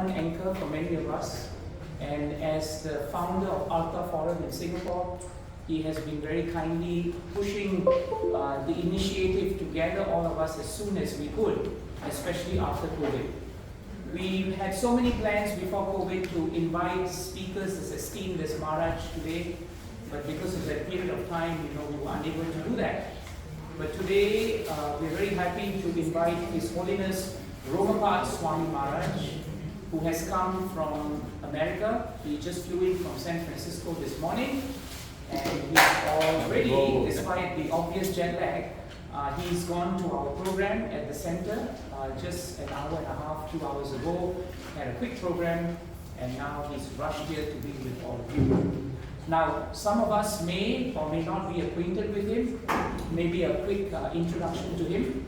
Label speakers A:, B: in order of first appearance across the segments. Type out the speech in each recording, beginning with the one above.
A: common anchor for many of us. And as the founder of Artha Forum in Singapore, he has been very kindly pushing the initiative to gather all of us as soon as we could, especially after COVID. We had so many plans before COVID to invite speakers as esteemed as Maharaj today, but because of that period of time, we were unable to do that. But today, we're very happy to invite His Holiness Romapat Swami Maharaj, who has come from America. He just flew in from San Francisco this morning, and he's already, despite the obvious jet lag, he's gone to our program at the center just an hour and a half, 2 hours ago, had a quick program, and now he's rushed here to be with all of you. Now, some of us may or may not be acquainted with him. Maybe a quick introduction to him.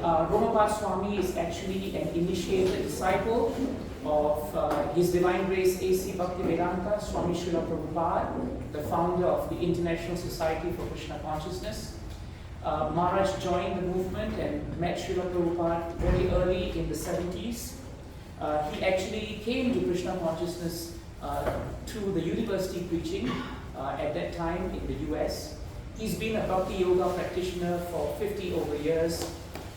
A: Romapat Swami is actually an initiated disciple of His Divine Grace A.C. Bhaktivedanta Swami Srila Prabhupada, the founder of the International Society for Krishna Consciousness. Maharaj joined the movement and met Srila Prabhupada very early in the 70s. He actually came to Krishna Consciousness through the university preaching at that time in the US. He's been a Bhakti Yoga practitioner for 50 over years.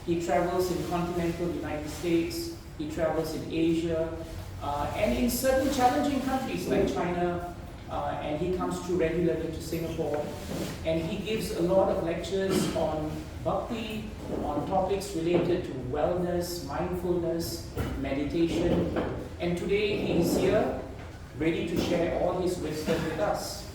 A: He travels in continental United States, he travels in Asia, and in certain challenging countries like China, and he comes through regularly to Singapore. And he gives a lot of lectures on bhakti, on topics related to wellness, mindfulness, meditation. And today he is here, ready to share all his wisdom with us.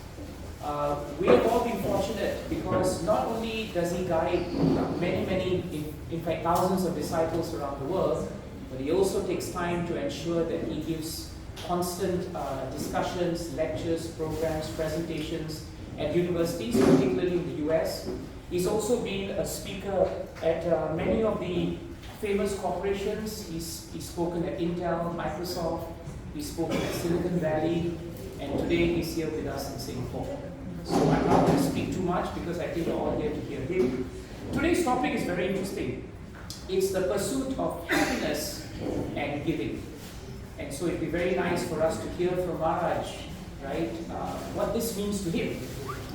A: We have all been fortunate because not only does he guide many, in fact thousands of disciples around the world, but he also takes time to ensure that he gives constant discussions, lectures, programs, presentations at universities, particularly in the US. He's also been a speaker at many of the famous corporations. He's spoken at Intel, Microsoft, he's spoken at Silicon Valley, and today he's here with us in Singapore. So I'm not going to speak too much because I think you're all here to hear him. Today's topic is very interesting. It's the pursuit of happiness and giving. And so it'd be very nice for us to hear from Maharaj, right, what this means to him.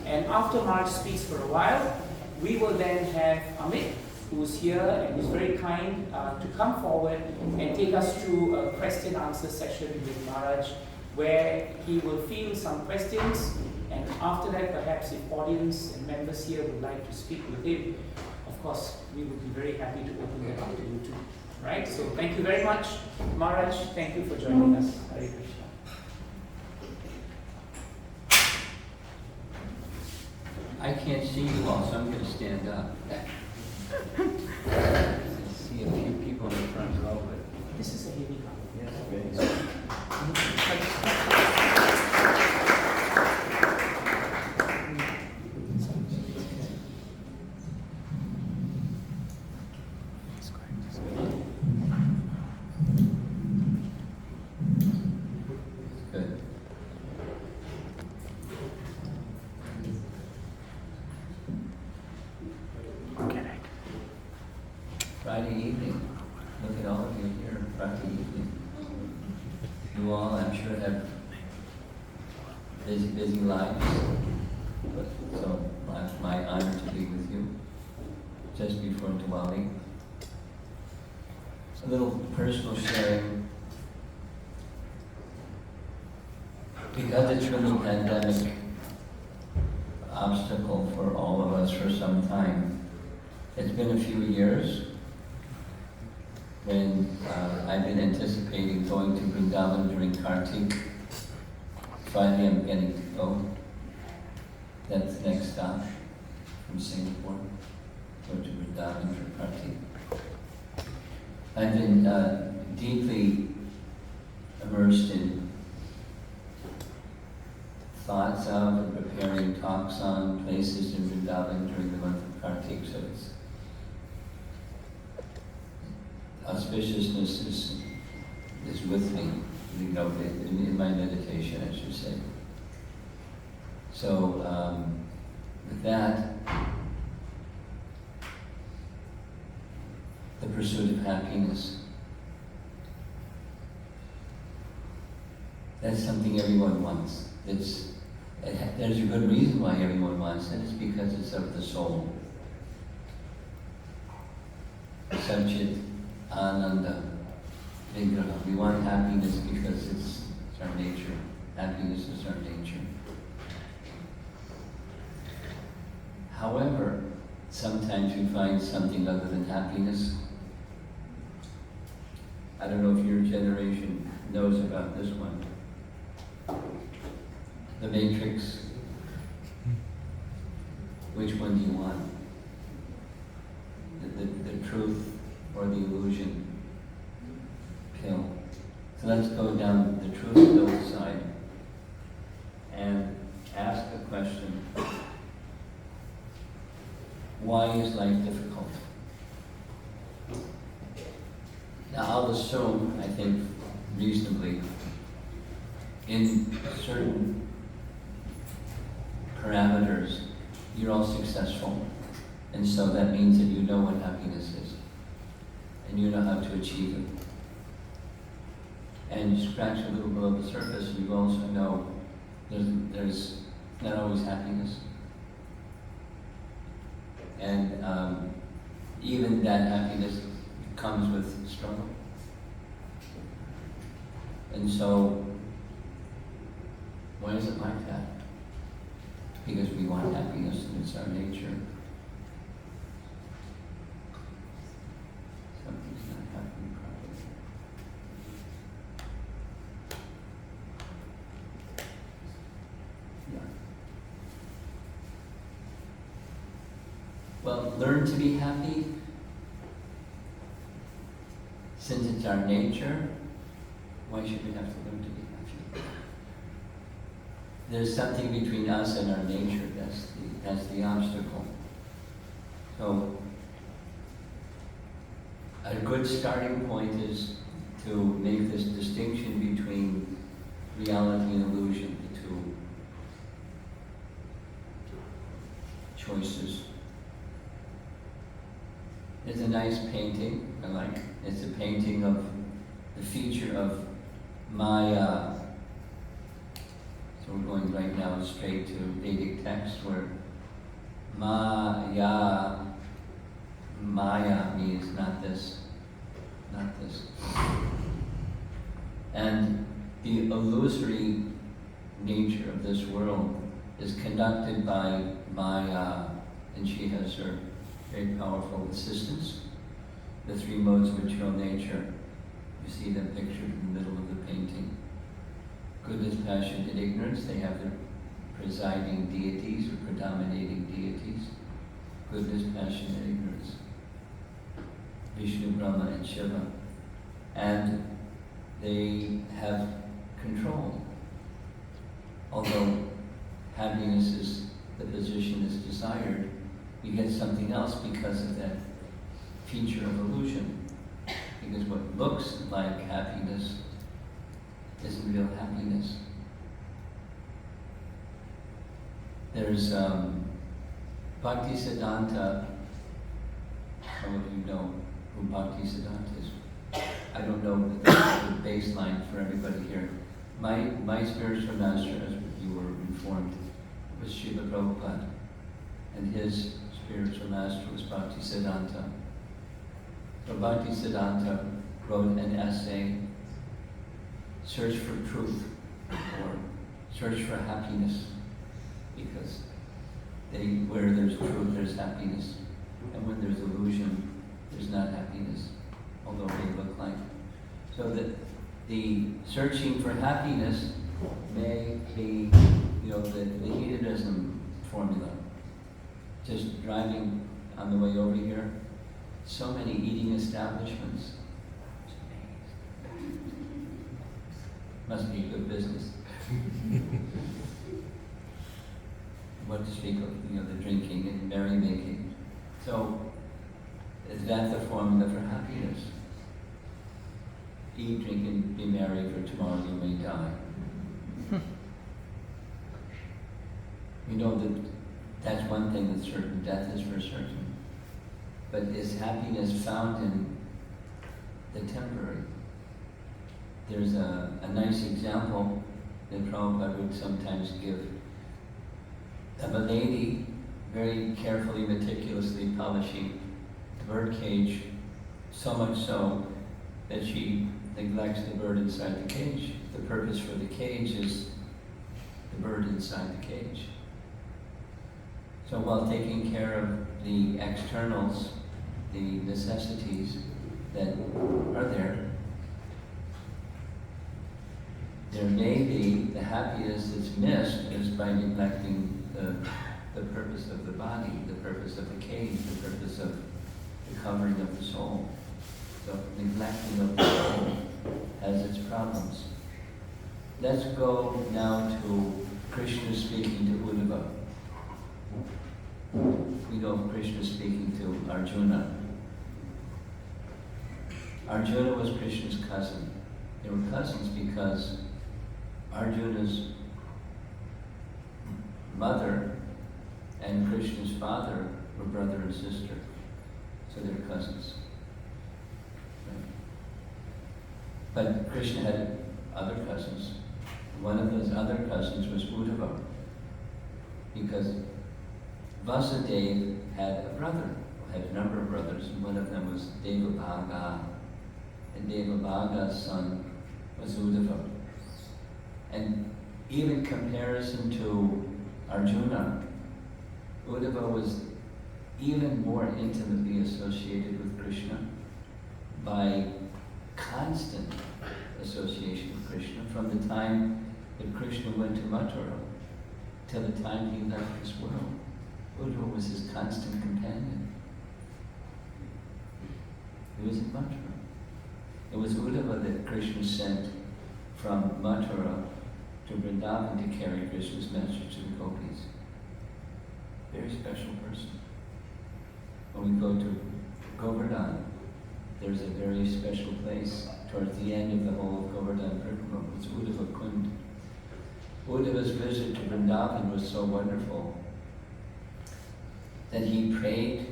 A: And after Maharaj speaks for a while, we will then have Amit, who's here and is very kind to come forward and take us through a question answer session with Maharaj, where he will field some questions, and after that, perhaps if audience and members here would like to speak with him, of course, we would be very happy to open that up to you too. Right? So thank you very much. Maharaj, thank you for joining us. Hare Krishna.
B: I can't see you all, so I'm going to stand up. I see a few people in the front row, but
A: this is a heavy one.
B: yes, very good. Friday evening. Look at all of you here Friday evening. You all, I'm sure, have busy lives. So it's my honor to be with you just before Diwali. A little personal sharing. Because it's been a pandemic obstacle for all of us for some time, it's been a few years when I've been anticipating going to Vrindavan during Kartik. Finally, I'm getting to go. That's the next stop from Singapore. Go to Vrindavan for Kartik. I've been deeply immersed in thoughts of and preparing talks on places in Vrindavan during the month of Kartik. So it's auspiciousness is with me, in my meditation, I should say. So, with that, the pursuit of happiness. That's something everyone wants. There's a good reason why everyone wants it. It's because it's of the soul. Sanchit Ananda Vigraha. We want happiness because it's our nature. Happiness is our nature. However, sometimes we find something other than happiness. I don't know if your generation knows about this one. The Matrix. Which one do you want? The truth or the illusion pill? So let's go down the truth pill side and ask the question, why is life difficult? Now I'll assume, I think reasonably, in certain parameters, you're all successful. And so that means that you know what happiness is. And you know how to achieve it. And you scratch a little below the surface, and you also know there's not always happiness. And even that happiness comes with struggle. And so, why is it like that? Because we want happiness, and it's our nature. Something's not happening properly. Yeah. Well, learn to be happy. Since it's our nature, why should we have to learn to be happy? There's something between us and our nature. That's the obstacle. So, a good starting point is to make this distinction between reality and illusion, the two choices. There's a nice painting I like. It's a painting of the feature of Maya. So we're going right now straight to Vedic text where Maya means not this, not this. And the illusory nature of this world is conducted by Maya, and she has her very powerful assistants. The three modes of eternal nature, you see them pictured in the middle of the painting. Goodness, passion, and ignorance, they have their presiding deities or predominating deities. Goodness, passion, and ignorance. Vishnu, Brahma, and Shiva. And they have control. Although happiness is the position is desired, you get something else because of that feature of illusion. Because what looks like happiness isn't real happiness. There's Bhaktisiddhanta. How would you know who Bhaktisiddhanta is? I don't know the baseline for everybody here. My spiritual master, as you were informed, was Srila Prabhupada, and his spiritual master was Bhaktisiddhanta. So Bhaktisiddhanta wrote an essay, Search for Truth, or Search for Happiness, because where there's truth, there's happiness, and when there's illusion, there's not happiness, although they look like. So that the searching for happiness may be, the hedonism formula. Just driving on the way over here, so many eating establishments. Must be good business. What to speak of, the drinking and merrymaking. So, is that the formula for happiness? Eat, drink, and be merry, for tomorrow you may die. We know that that's one thing that's certain, death is for certain. But is happiness found in the temporary? There's a nice example that Prabhupada would sometimes give of a lady very carefully, meticulously polishing the bird cage, so much so that she neglects the bird inside the cage. The purpose for the cage is the bird inside the cage. So while taking care of the externals, the necessities that are there, there may be the happiness that's missed is by neglecting the purpose of the body, the purpose of the cage, the purpose of the covering of the soul. So neglecting of the soul has its problems. Let's go now to Krishna speaking to Uddhava. We know of Krishna speaking to Arjuna. Arjuna was Krishna's cousin. They were cousins because Arjuna's mother and Krishna's father were brother and sister. So they were cousins. Right? But Krishna had other cousins. One of those other cousins was Uddhava, because Vasudeva had a brother, had a number of brothers, and one of them was Devabhaga. And Devabhaga's son was Uddhava. And even comparison to Arjuna, Uddhava was even more intimately associated with Krishna by constant association with Krishna from the time that Krishna went to Mathura till the time he left this world. Uddhava was his constant companion. He was in Mathura. It was Uddhava that Krishna sent from Mathura to Vrindavan to carry Krishna's message to the gopis. Very special person. When we go to Govardhan, there's a very special place towards the end of the whole Govardhan Parikrama. It's Uddhava Kund. Uddhava's visit to Vrindavan was so wonderful that he prayed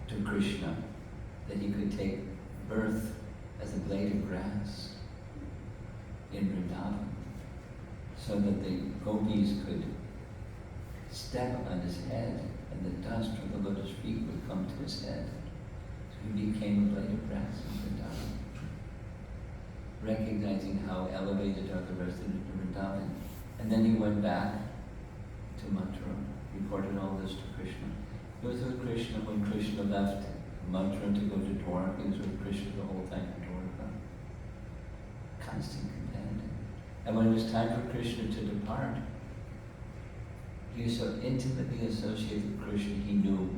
B: to Krishna that he could take birth as a blade of grass in Vrindavan, so that the gopis could step on his head and the dust from the lotus feet would come to his head. So he became a blade of grass in Vrindavan, recognizing how elevated are the residents of Vrindavan. And then he went back to Mathura, reported all this to Krishna. He was with Krishna when Krishna left Mathura to go to Dwarka. He was with Krishna the whole time in Dwarka. Constant companion. And when it was time for Krishna to depart, he was so intimately associated with Krishna, he knew.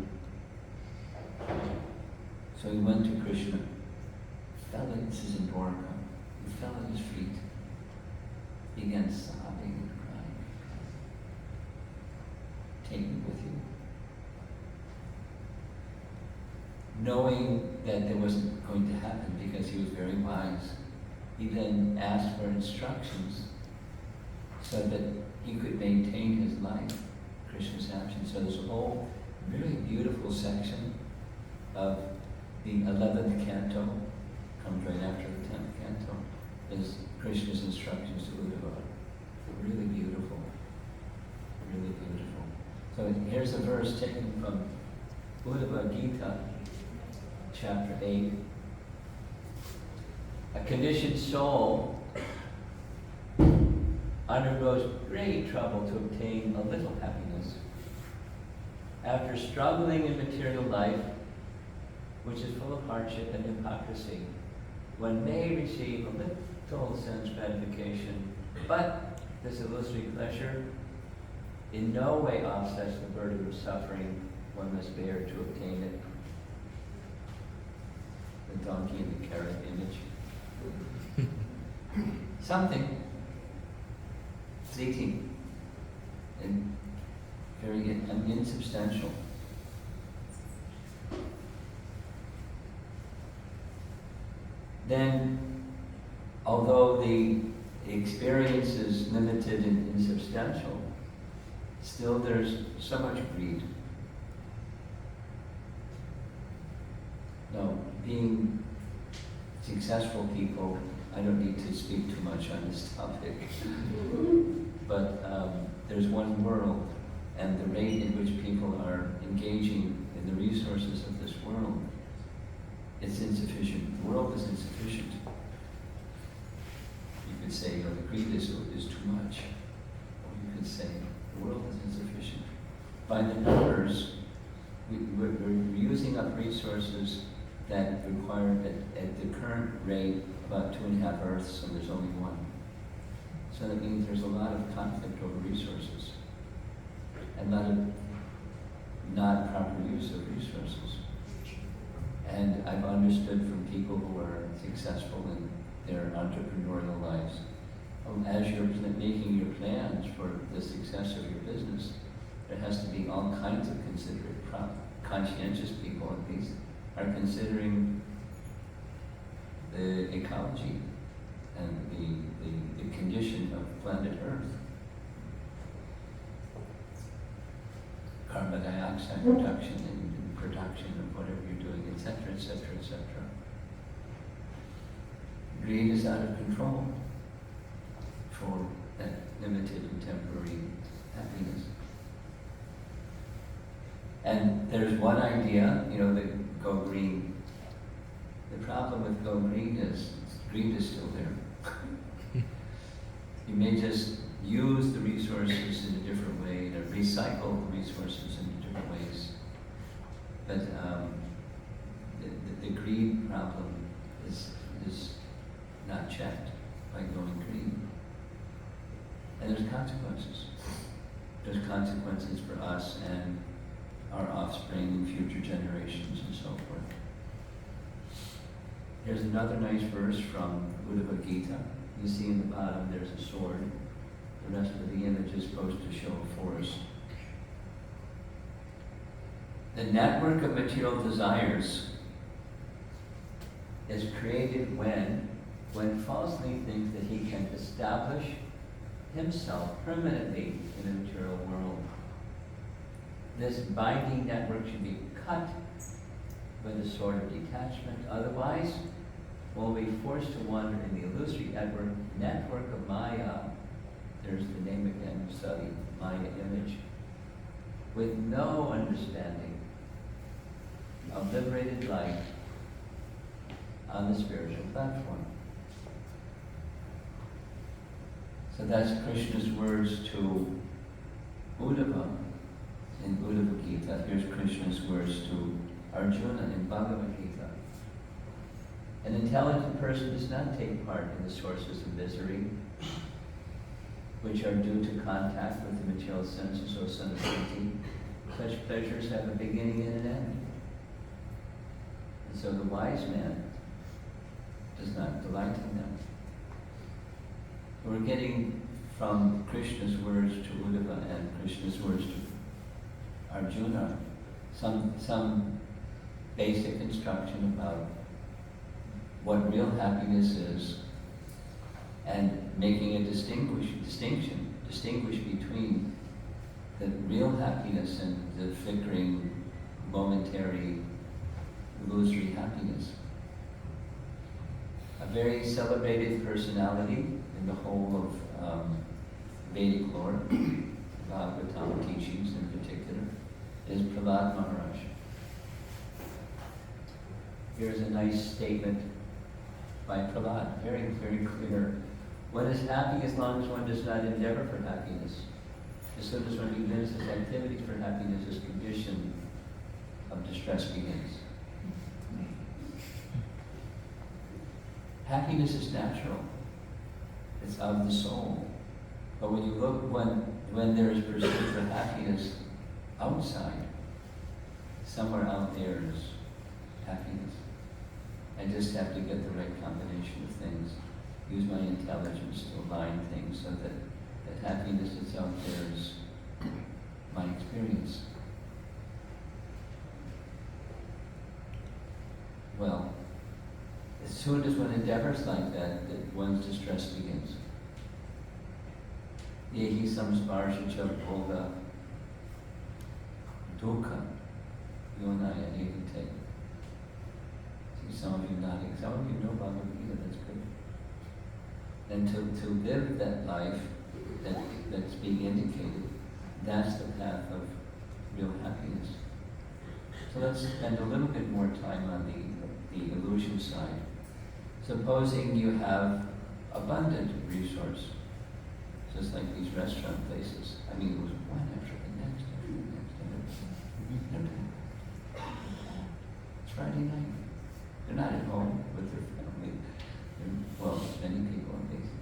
B: So he went to Krishna, fell at his in Dwarka, he fell at his feet, began sobbing and crying. Take me with you. Knowing that there wasn't going to happen because he was very wise, he then asked for instructions so that he could maintain his life, Krishna's absence. So there's a whole very beautiful section of the 11th canto, comes right after the 10th canto, is Krishna's instructions to Uddhava. Really beautiful, really beautiful. So here's a verse taken from Uddhava Gita, chapter 8. A conditioned soul undergoes great trouble to obtain a little happiness. After struggling in material life, which is full of hardship and hypocrisy, one may receive a little sense gratification, but this illusory pleasure in no way offsets the burden of suffering one must bear to obtain it. The donkey and the carrot image. Something fleeting and very insubstantial. Then, although the experience is limited and insubstantial, still there's so much greed. Now, being successful people I don't need to speak too much on this topic. But there's one world, and the rate in which people are engaging in the resources of this world, it's insufficient. The world is insufficient. You could say, the greed is too much. Or you could say, the world is insufficient. By the numbers, we're using up resources that require, at the current rate, about 2.5 Earths, and there's only one. So that means there's a lot of conflict over resources, and a lot of not proper use of resources. And I've understood from people who are successful in their entrepreneurial lives, as you're making your plans for the success of your business, there has to be all kinds of considerate, conscientious people at least, are considering the ecology and the condition of planet Earth. Carbon dioxide reduction and production of whatever you're doing, etc., etc., etc. Greed is out of control for that limited and temporary happiness. And there's one idea, that go green. The problem with go green is greed is still there. You may just use the resources in a different way, or recycle the resources in different ways. But the greed problem is not checked by going green. And there's consequences. There's consequences for us and our offspring and future generations and so forth. Here's another nice verse from Uddhava Gita. You see in the bottom there's a sword. The rest of the image is supposed to show a forest. The network of material desires is created when falsely thinks that he can establish himself permanently in the material world. This binding network should be cut with a sword of detachment. Otherwise, we'll be forced to wander in the illusory network of Maya. There's the name again, study, Maya image, with no understanding of liberated life on the spiritual platform. So that's Krishna's words to Uddhava in Uddhava Gita. Here's Krishna's words to Arjuna in Bhagavad Gita. An intelligent person does not take part in the sources of misery, which are due to contact with the material senses, O son of Kunti. Such pleasures have a beginning and an end. And so the wise man does not delight in them. We're getting from Krishna's words to Uddhava and Krishna's words to Arjuna some basic instruction about what real happiness is, and making a distinguish between the real happiness and the flickering, momentary, illusory happiness. A very celebrated personality in the whole of Vedic lore, Bhagavatam teachings in particular, is Prahlad Maharaj. Here's a nice statement by Prahlad, very, very clear. One is happy as long as one does not endeavor for happiness. As soon as one begins his activities for happiness, his condition of distress begins. Happiness is natural. It's of the soul. But when you look, when there is pursuit for happiness outside, somewhere out there is happiness. I just have to get the right combination of things. Use my intelligence to align things so that the happiness that's out there is my experience. Well, as soon as one endeavors like that one's distress begins. Yehi samsparsha bhoga dukkha yonaya ekate. See some of you nodding. Some of you know Bhagavad Gita, that's good. And to live that life that's being indicated, that's the path of real happiness. So let's spend a little bit more time on the illusion side. Supposing you have abundant resource, just like these restaurant places. I mean, it was one after the next, after the next, after the next. It's Friday night. They're not at home with their family. Well, many people are busy.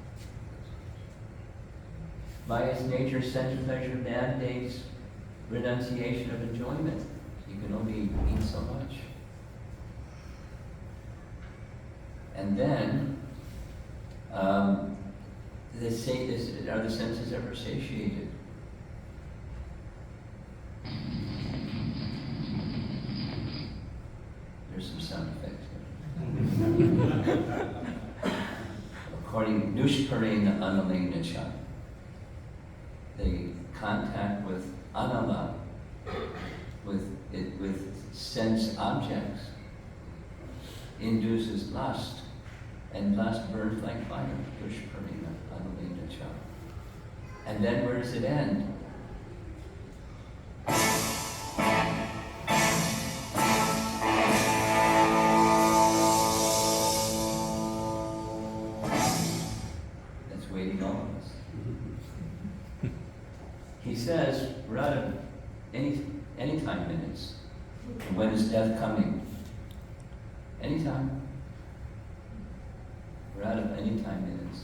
B: By its nature, sense pleasure mandates renunciation of enjoyment. You can only eat so much. And then, are the senses ever satiated? There's some sound effects here. According to Nushparena Analena Cha, the contact with anala, with sense objects, induces lust, and lust burns like fire. Nushparena Analena Cha. And then where does it end? That's waiting all of us. He says, we're out of any time minutes. And when is death coming? Anytime. We're out of any time minutes.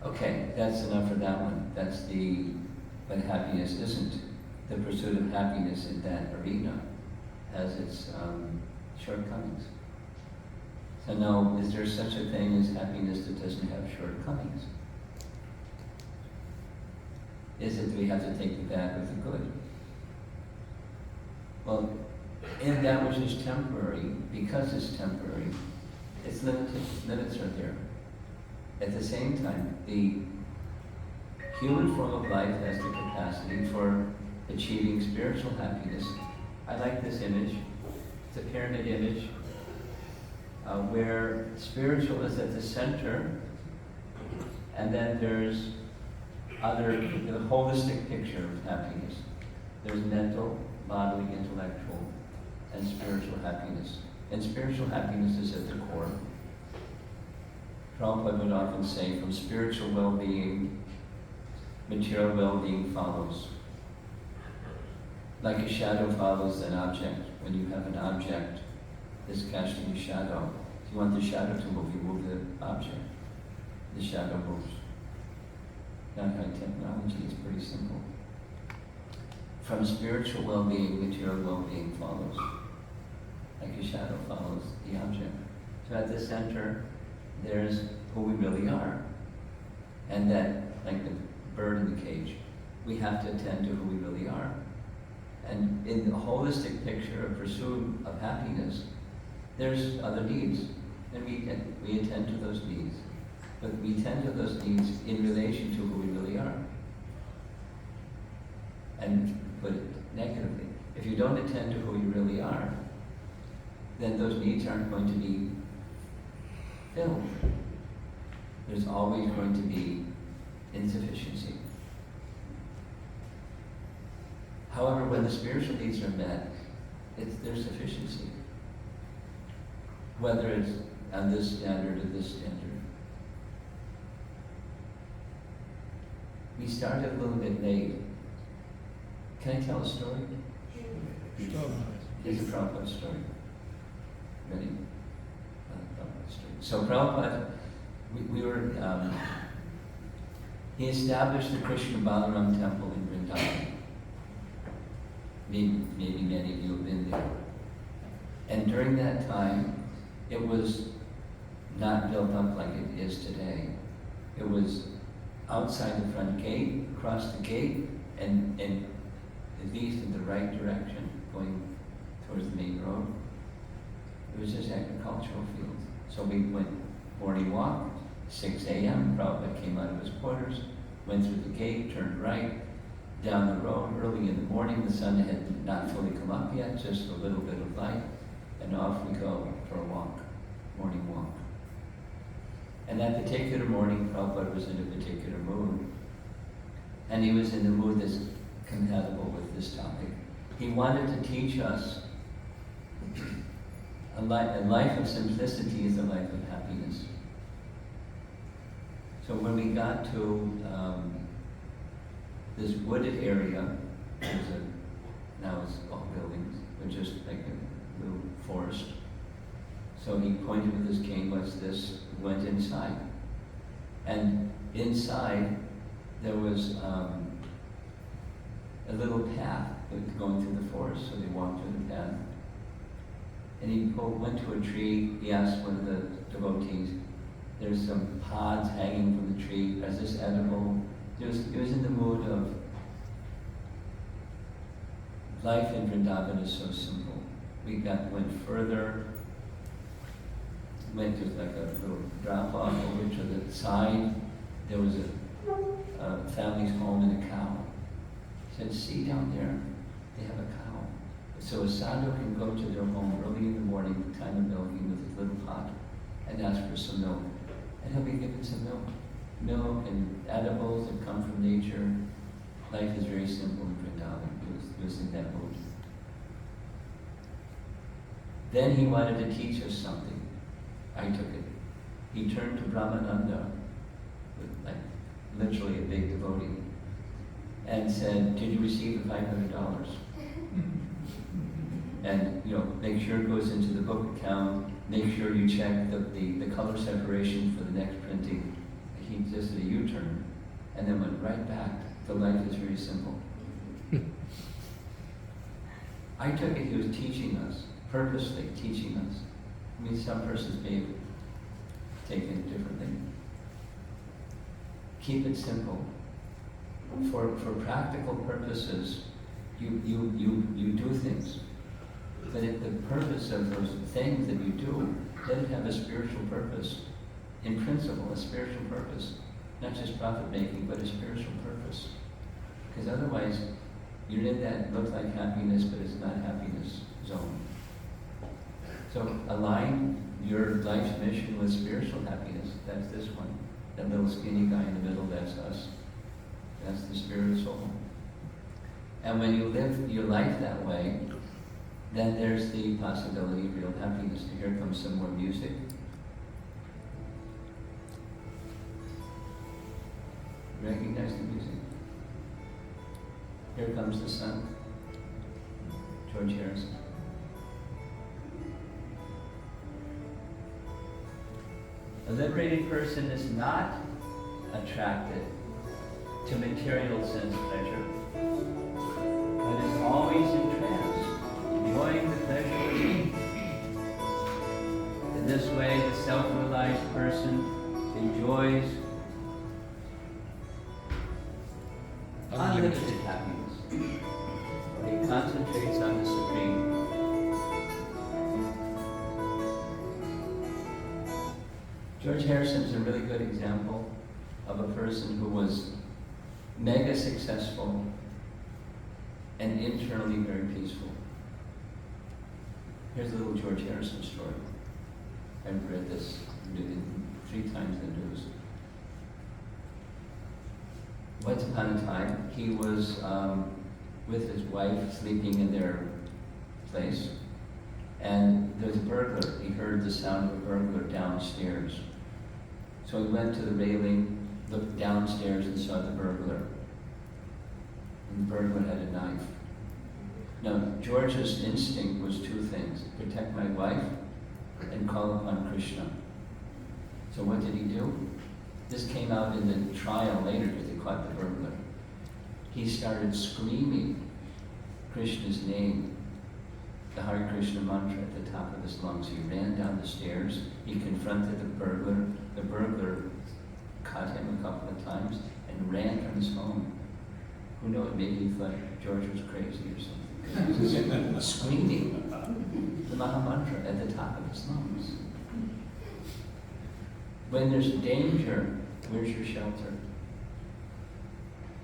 B: Okay, that's enough for that one. But happiness isn't. The pursuit of happiness in that arena has its shortcomings. So now, is there such a thing as happiness that doesn't have shortcomings? Is it we have to take the bad with the good? Well, in that which is temporary, because it's temporary, its limits are there. At the same time, the human form of life has the capacity for achieving spiritual happiness. I like this image. It's a pyramid image where spiritual is at the center, and then there's the holistic picture of happiness. There's mental, bodily, intellectual, and spiritual happiness. And spiritual happiness is at the core. Prabhupada would often say, from spiritual well-being, material well-being follows. Like a shadow follows an object. When you have an object that's casting a shadow, if you want the shadow to move, you move the object. The shadow moves. Not high technology, it's pretty simple. From spiritual well-being, material well-being follows. Like a shadow follows the object. So at the center, there's who we really are. And that, like the bird in the cage, we have to attend to who we really are. And in the holistic picture of pursuit of happiness, there's other needs. And we attend to those needs. But we tend to those needs in relation to who we really are. And put it negatively, if you don't attend to who you really are, then those needs aren't going to be filled. There's always going to be insufficiency. However, when the spiritual needs are met, there's sufficiency. Whether it's on this standard or this standard. We started a little bit late. Can I tell a story?
C: Sure.
B: Here's a Prabhupada story. Ready? Prabhupada story. So Prabhupada, he established the Krishna Balaram temple in Vrindavan. Maybe many of you have been there. And during that time, it was not built up like it is today. It was outside the front gate, across the gate, and at least in the right direction, going towards the main road. It was just agricultural fields. So we went morning walk, 6 a.m. Prabhupada came out of his quarters, went through the gate, turned right, down the road early in the morning. The sun had not fully come up yet, just a little bit of light, and off we go for a walk, morning walk. And that particular morning, Prabhupada was in a particular mood. And he was in the mood that's compatible with this topic. He wanted to teach us a life of simplicity is a life of happiness. So when we got to this wooded area, now it's all buildings, but just like a little forest. So he pointed with his cane, what's this? Went inside. And inside there was a little path going through the forest, so they walked through the path. And he went to a tree, he asked one of the devotees, there's some pods hanging from the tree, is this edible? He was in the mood of, life in Vrindavan is so simple. We went further, went to like a little drop off over to the side, there was a family's home and a cow. He said, see down there, they have a cow. So a sadhu can go to their home early in the morning, time of milking with his little pot, and ask for some milk. And he'll be given some milk. Milk and edibles that come from nature. Life is very simple in Vrindavan. He was in that mood. Then he wanted to teach us something. I took it. He turned to Brahmananda, with like literally a big devotee, and said, did you receive the $500? And make sure it goes into the book account, make sure you check the color separation for the next printing. He just did a U-turn and then went right back. The life is very simple. I took it he was teaching us, purposely teaching us. I mean, some persons may have taken it differently. Keep it simple. For practical purposes, you do things. But if the purpose of those things that you do doesn't have a spiritual purpose, in principle, a spiritual purpose, not just profit-making, but a spiritual purpose. Because otherwise, you're in that looks like happiness, but it's not happiness zone. So align your life's mission with spiritual happiness. That's this one. That little skinny guy in the middle, that's us. That's the spirit soul. And when you live your life that way, then there's the possibility of real happiness. Here comes some more music. Recognize the music. Here comes the sun. George Harrison. A liberated person is not attracted to material sense pleasure, but is always entranced, enjoying the pleasure of being. In this way, the self-realized person enjoys unlimited happiness. He concentrates on the Supreme. George Harrison is a really good example of a person who was mega successful and internally very peaceful. Here's a little George Harrison story. I've read this 3 times in the news. Once upon a time, he was with his wife sleeping in their place, and there was a burglar. He heard the sound of a burglar downstairs. So he went to the railing, looked downstairs and saw the burglar. And the burglar had a knife. Now, George's instinct was 2 things: protect my wife and call upon Krishna. So what did he do? This came out in the trial later because they caught the burglar. He started screaming Krishna's name, the Hare Krishna mantra at the top of his lungs. He ran down the stairs. He confronted the burglar. The burglar caught him a couple of times and ran from his home. Who knows, maybe he thought George was crazy or something. He was screaming the Maha Mantra at the top of his lungs. When there's danger, where's your shelter?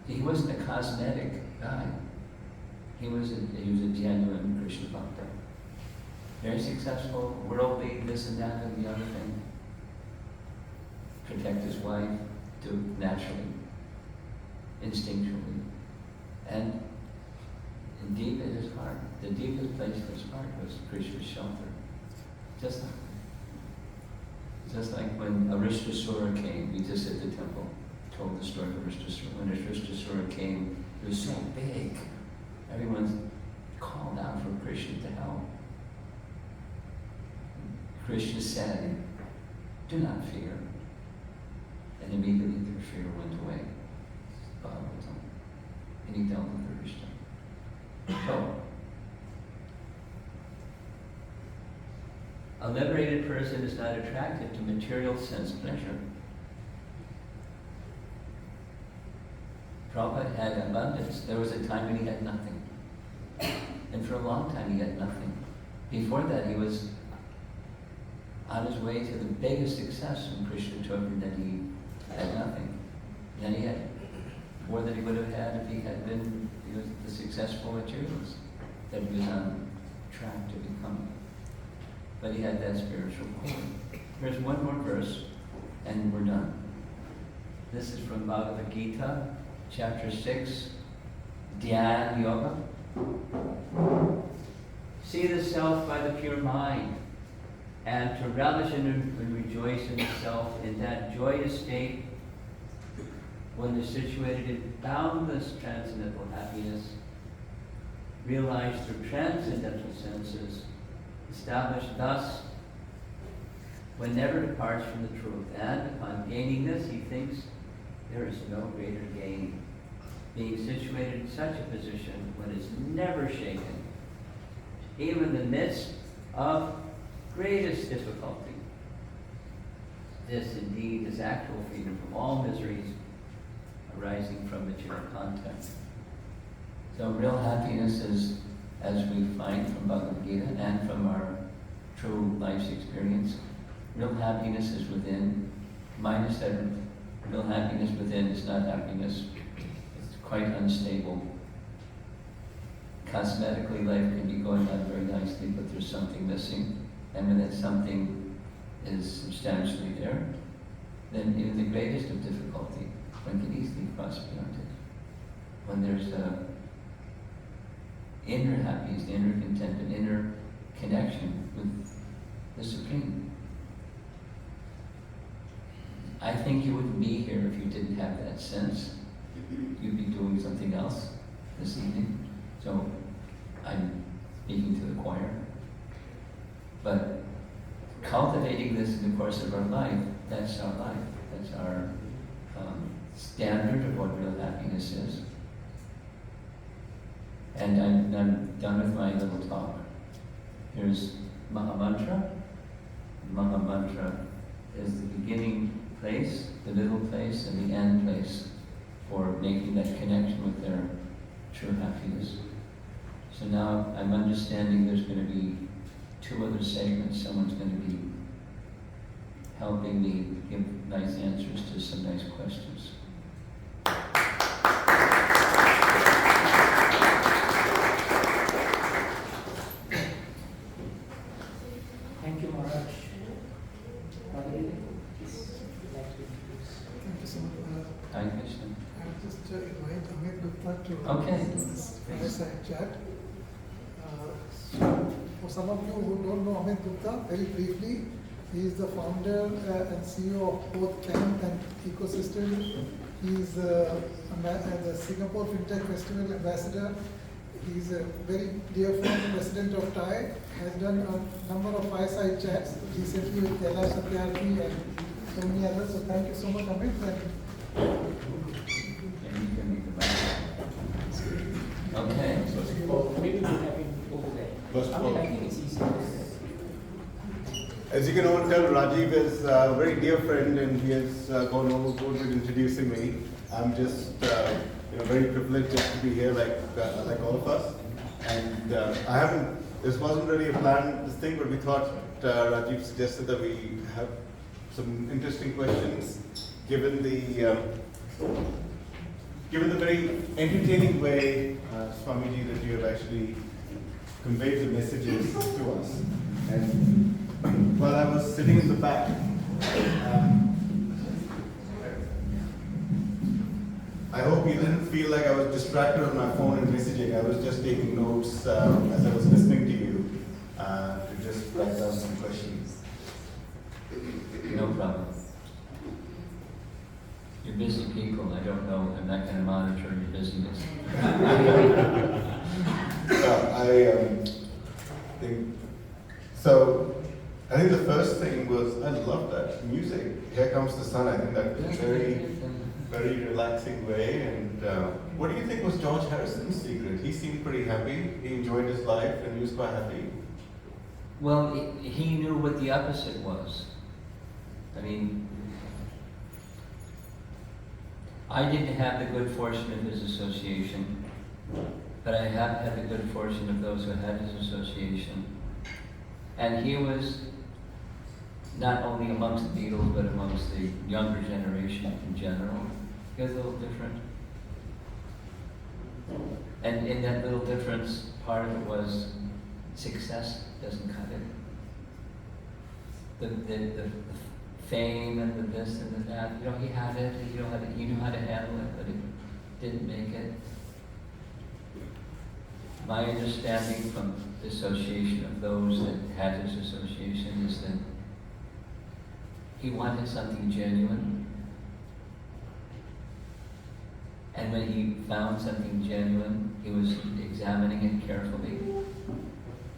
B: He wasn't a cosmetic guy. He was a genuine Krishna Bhakta. very successful, worldly, this and that and the other thing. Protect his wife, do naturally, instinctually. And deep in his heart, the deepest place of his heart was Krishna's shelter. Just like when Arishtasura came, we just at the temple told the story of Arishtasura. When Arishtasura came, it was so big. Everyone called out for Krishna to help. Krishna said, "Do not fear." And immediately their fear went away. Bhagavatam. And he dealt with Krishna. So, a liberated person is not attracted to material sense pleasure. Prabhupada had abundance. There was a time when he had nothing. And for a long time he had nothing. Before that he was on his way to the biggest success when Krishna told him that he had nothing. Then he had more than he would have had if he had been the successful materialist that he was on track to become. But he had that spiritual core. Here's one more verse, and we're done. This is from Bhagavad Gita, chapter 6, Dhyan Yoga. See the self by the pure mind, and to relish and rejoice in the self in that joyous state when they're situated in boundless transcendental happiness, realized through transcendental senses, established thus, one never departs from the truth. And upon gaining this, he thinks there is no greater gain. Being situated in such a position, one is never shaken, even in the midst of greatest difficulty. This indeed is actual freedom from all miseries arising from material contact. So real happiness is, as we find from Bhagavad Gita and from our true life's experience, real happiness is within. Minus that real happiness within is not happiness. It's quite unstable. Cosmetically, life can be going on very nicely, but there's something missing. And when that something is substantially there, then even the greatest of difficulty, one can easily cross beyond it. When there's inner happiness, inner contentment, inner connection with the Supreme. I think you wouldn't be here if you didn't have that sense. You'd be doing something else this evening. So I'm speaking to the choir. But cultivating this in the course of our life, that's our life. That's our standard of what real happiness is. And I'm done with my little talk. Here's Mahamantra. Mahamantra is the beginning place, the middle place, and the end place for making that connection with their true happiness. So now I'm understanding there's going to be 2 other segments. Someone's going to be helping me give nice answers to some nice questions.
A: Thank you, Maharaj. Please, like to introduce.
C: Thank you so much.
B: Hi, Krishna.
C: I'll just invite Amit Gupta to
B: Okay.
C: this fireside chat. So for some of you who don't know Amit Gupta, very briefly, he is the founder and CEO of both Camp and Ecosystem. He is the Singapore FinTech Festival ambassador. He is a very dear friend and resident of Thai. Has done a number of fireside chats recently with Kailash Satyarthi and so many others. So thank you so much, Amit.
B: Okay.
A: Oh, maybe we'll have him over there.
D: First
A: I
D: of
A: mean,
D: all-
A: I think it's easy.
D: As you can all tell, Rajiv is a very dear friend and he has gone overboard with introducing me. I'm just very privileged to be here like all of us. And this wasn't really a planned thing, but we thought Rajiv suggested that we have some interesting questions given the very entertaining way, Swamiji, that you have actually conveyed the messages to us. And while I was sitting in the back, I hope you didn't feel like I was distracted on my phone and messaging. I was just taking notes as I was listening to you to just write down some questions.
B: No problem. You're busy people, I don't know, I'm not going to monitor your busyness.
D: I think the first thing was, I love that music. Here Comes the Sun. I think that's very relaxing way. And what do you think was George Harrison's secret? He seemed pretty happy. He enjoyed his life and he was quite happy.
B: Well, he knew what the opposite was. I mean, I didn't have the good fortune of his association, but I have had the good fortune of those who had his association. And he was not only amongst the Beatles, but amongst the younger generation in general. He was a little different. And in that little difference, part of it was success doesn't cut it. The fame and the this and the that, you know, he had it, he knew how to handle it, but he didn't make it. My understanding from the association of those that had his association is that he wanted something genuine. And when he found something genuine, he was examining it carefully.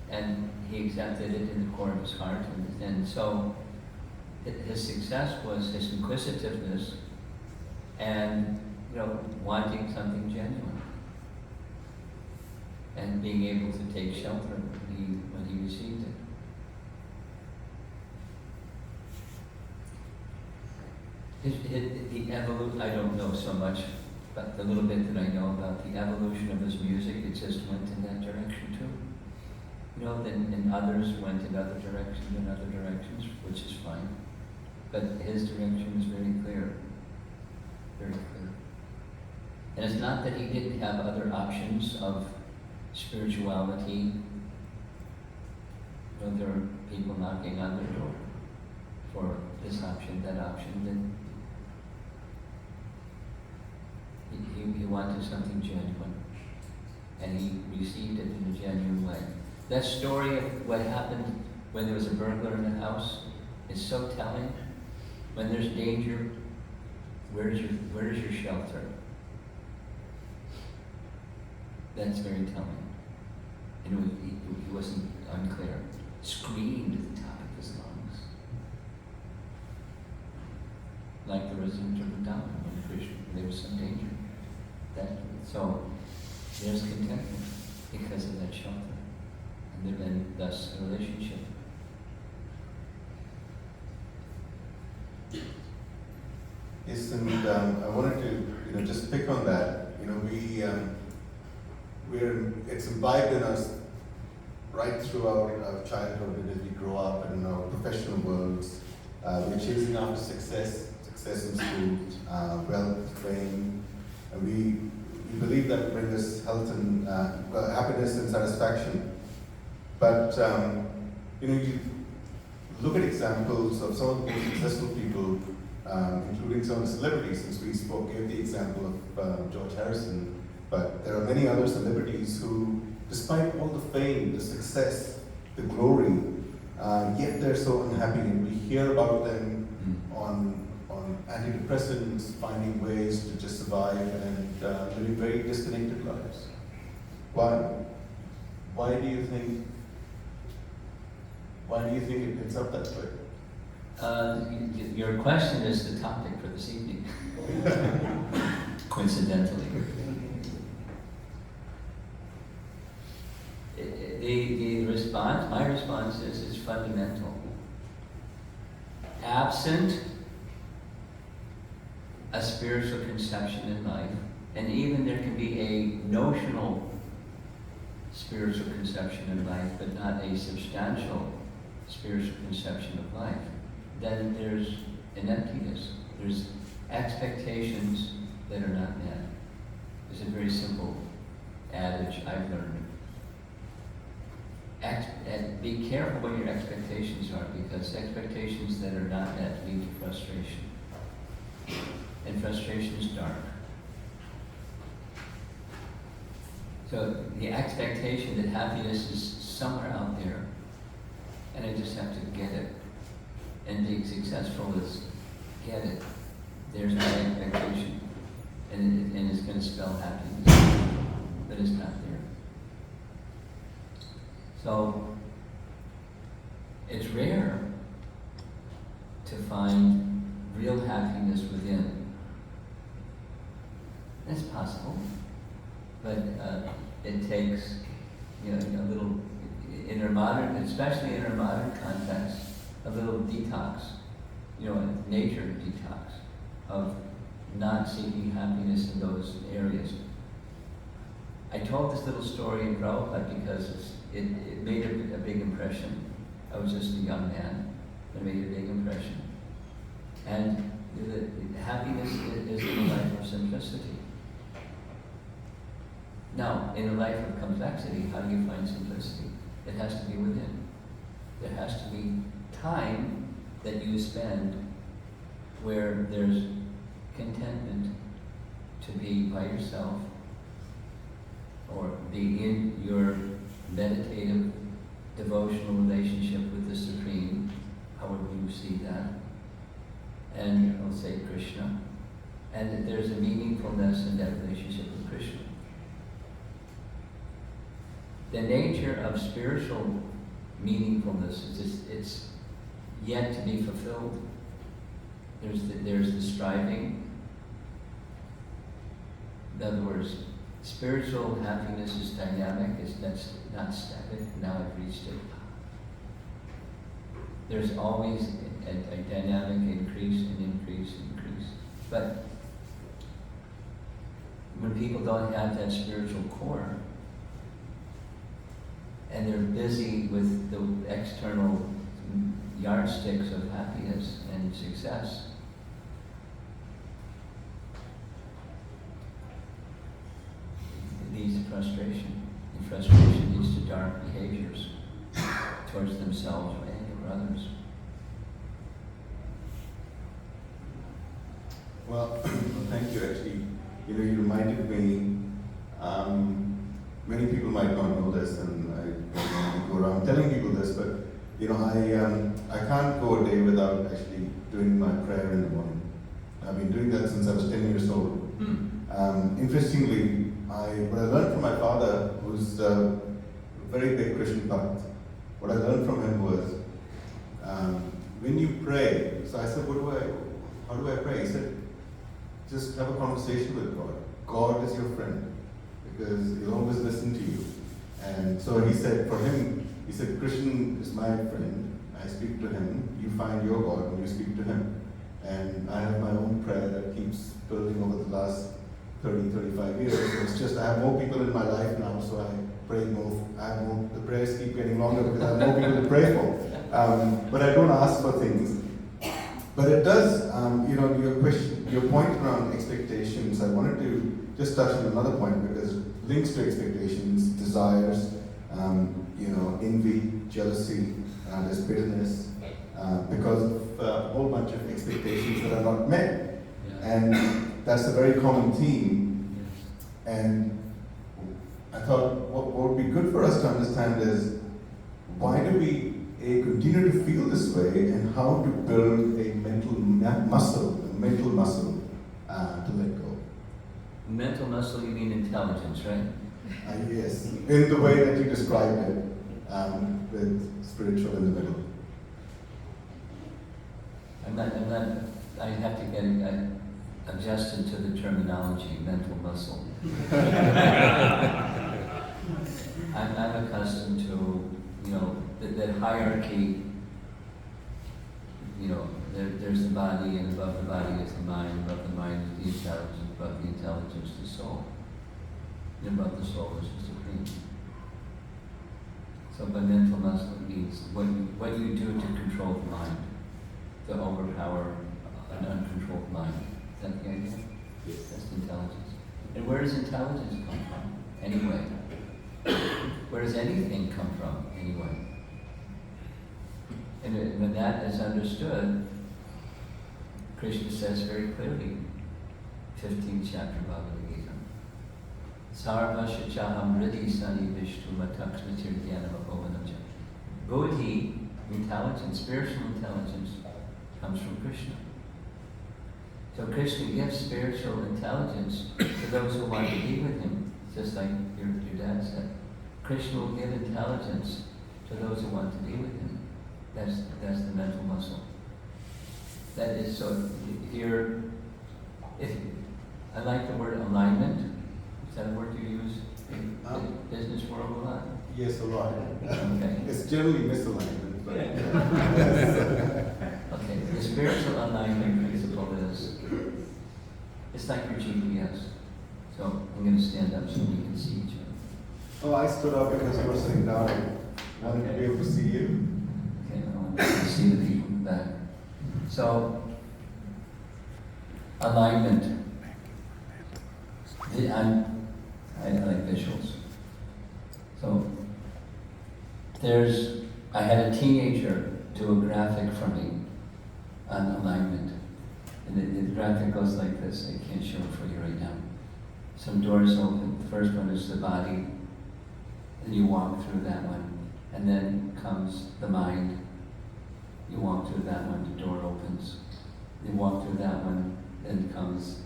B: And he accepted it in the core of his heart. And so his success was his inquisitiveness and, you know, wanting something genuine. And being able to take shelter when he received it. The evolution, I don't know so much, but the little bit that I know about the evolution of his music, it just went in that direction too. You know, and others went in other directions, which is fine. But his direction was very clear. Very clear. And it's not that he didn't have other options of spirituality. You know, there are people knocking on their door for this option, that option. Then he wanted something genuine, and he received it in a genuine way. That story of what happened when there was a burglar in the house is so telling. When there's danger, where's your shelter? That's very telling. And he wasn't unclear. Screamed at the top of his lungs. Like the resident of the Dhamma when Krishna, there was some danger. So there's contentment because of that shelter. And thus a relationship.
D: Yes, and I wanted to, just pick on that. It's imbibed in us right throughout our childhood and as we grow up in our professional worlds. We're chasing after success in school, wealth, fame, and we believe that brings us health and happiness and satisfaction. But you look at examples of some of the most successful people, including some of the celebrities, since we gave the example of George Harrison. But there are many other celebrities who, despite all the fame, the success, the glory, yet they're so unhappy, and we hear about them on antidepressants, finding ways to just survive and living very disconnected lives. Why? Why do you think it ends up that way?
B: Your question is the topic for this evening. Coincidentally. My response is it's fundamental. Absent a spiritual conception in life, and even there can be a notional spiritual conception in life, but not a substantial spiritual conception of life, then there's an emptiness. There's expectations that are not met. It's a very simple adage I've learned. and be careful what your expectations are, because expectations that are not met lead to frustration. And frustration is dark. So the expectation that happiness is somewhere out there, and I just have to get it. And being successful is get it. There's my expectation. And it's going to spell happiness, but it's not there. So it's rare to find real happiness within. It's possible, but it takes, a little, in our modern, especially in our modern context, a little detox, a nature detox of not seeking happiness in those areas. I told this little story in Prabhupada because it made a big impression. I was just a young man, but it made a big impression. And the happiness is in a life of simplicity. Now, in a life of complexity, how do you find simplicity? It has to be within. There has to be time that you spend where there's contentment to be by yourself or be in your meditative, devotional relationship with the Supreme, however you see that, and I'll say Krishna, and that there's a meaningfulness in that relationship with Krishna. The nature of spiritual meaningfulness is just, it's yet to be fulfilled. There's the striving. In other words, spiritual happiness is dynamic, that's not static. Now I've reached it. There's always a dynamic increase and increase and increase. But when people don't have that spiritual core, and they're busy with the external yardsticks of happiness and success, it leads to frustration. And frustration leads to dark behaviors towards themselves and or others.
D: Well, thank you. Actually, you reminded me. Many people might not know this, and I go around telling people this, but I can't go a day without actually doing my prayer in the morning. I've been doing that since I was 10 years old. Interestingly, what I learned from my father, who's a very big Christian bhakt, what I learned from him was, when you pray, so I said, how do I pray? He said, just have a conversation with God. God is your friend, because he'll always listen to you. And so he said, for him, he said, Krishna is my friend. I speak to him. You find your God when you speak to him. And I have my own prayer that keeps building over the last 30, 35 years. It's just I have more people in my life now, so I pray more. The prayers keep getting longer because I have more people to pray for. But I don't ask for things. But it does, your point around expectations, I wanted to just touch on another point because it links to expectations, desires, envy, jealousy, there's bitterness, because of a whole bunch of expectations that are not met. Yeah. And that's a very common theme. Yes. And I thought what would be good for us to understand is why do we continue to feel this way, and how to build a mental muscle to let go.
B: Mental muscle, you mean intelligence, right?
D: Yes, in the way that you described it, with spiritual in the middle.
B: I have to get adjusted to the terminology, mental muscle. I'm accustomed to, that hierarchy, there's the body, and above the body is the mind, above the mind is the intelligence, above the intelligence the soul, and above the soul is the Supreme. So by mental muscle means what you do to control the mind, to overpower an uncontrolled mind. Is that the idea?
D: Yes.
B: That's intelligence. And where does intelligence come from? Anyway, where does anything come from, anyway? And when that is understood, Krishna says very clearly, 15th chapter of Bhagavad Gita, Sarva Shachaham Riddhi Sani Vishtu Mataksmatir Dhyanamabhovanamja. Buddhi, intelligence, spiritual intelligence, comes from Krishna. So Krishna gives spiritual intelligence to those who want to be with him, just like your dad said. Krishna will give intelligence to those who want to be with him. That's the mental muscle. That is, so here, I like the word alignment. Is that a word you use in the business world a lot?
D: Yes, a lot.
B: Okay.
D: It's generally misalignment, but
B: Okay, the spiritual alignment principle is, it's like your GPS. So I'm going to stand up so we can see each other.
D: oh, I stood up because you were sitting down. I wanted to be able to see you.
B: Okay, I want to see the people in the back. So, alignment. I like visuals. So, I had a teenager do a graphic for me on alignment. And the graphic goes like this. I can't show it for you right now. Some doors open. The first one is the body. And you walk through that one. And then comes the mind. You walk through that one, the door opens. You walk through that one, then comes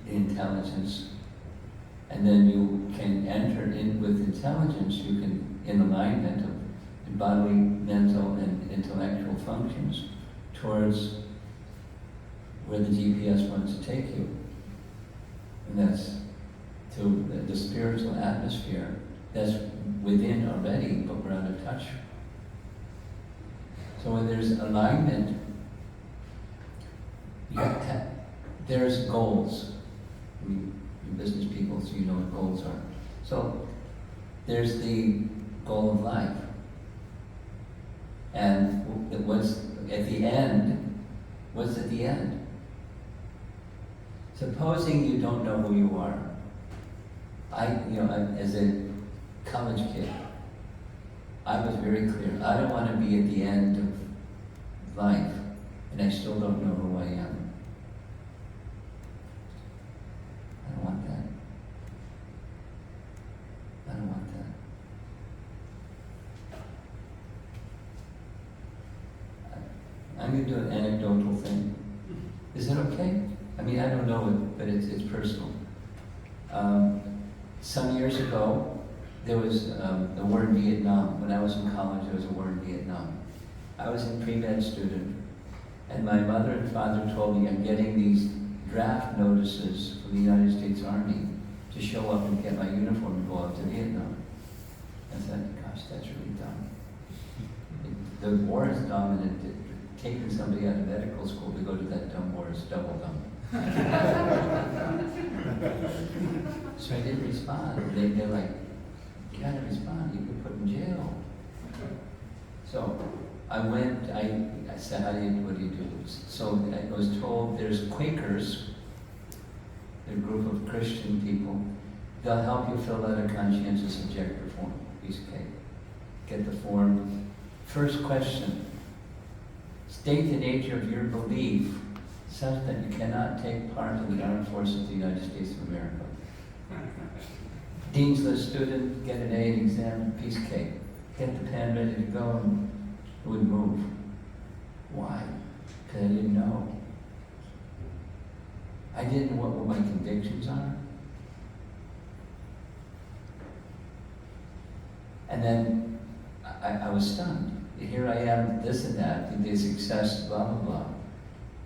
B: the intelligence. And then you can enter in with intelligence, you can, in alignment of bodily, mental, and intellectual functions towards where the GPS wants to take you. And that's to the spiritual atmosphere that's within already, but we're out of touch. So when there's alignment, there's goals. I mean, you're business people, so you know what goals are. So there's the goal of life. And what's at the end? What's at the end? Supposing you don't know who you are. As a college kid, I was very clear. I don't want to be at the end of life, and I still don't know who I am. I don't want that. I don't want that. I'm going to do an anecdotal thing. Is that okay? I mean, I don't know it, but it's personal. Some years ago, there was the war in Vietnam. When I was in college, there was a war in Vietnam. I was a pre-med student, and my mother and father told me I'm getting these draft notices from the United States Army to show up and get my uniform and go out to Vietnam. I said, gosh, that's really dumb. The war is dumb, and taking somebody out of medical school to go to that dumb war is double dumb. So I didn't respond. They're like, you gotta respond, you get put in jail. So I went, I said, what do you do? So I was told there's Quakers, they're a group of Christian people. They'll help you fill out a conscientious objector form, piece of cake. Get the form. First question, state the nature of your belief such that you cannot take part in the armed forces of the United States of America. Dean's List student, get an A in exam, piece of cake. Get the pen ready to go, and it wouldn't move. Why? Because I didn't know. I didn't know what my convictions are. And then I was stunned. Here I am, this and that, the success, blah, blah, blah.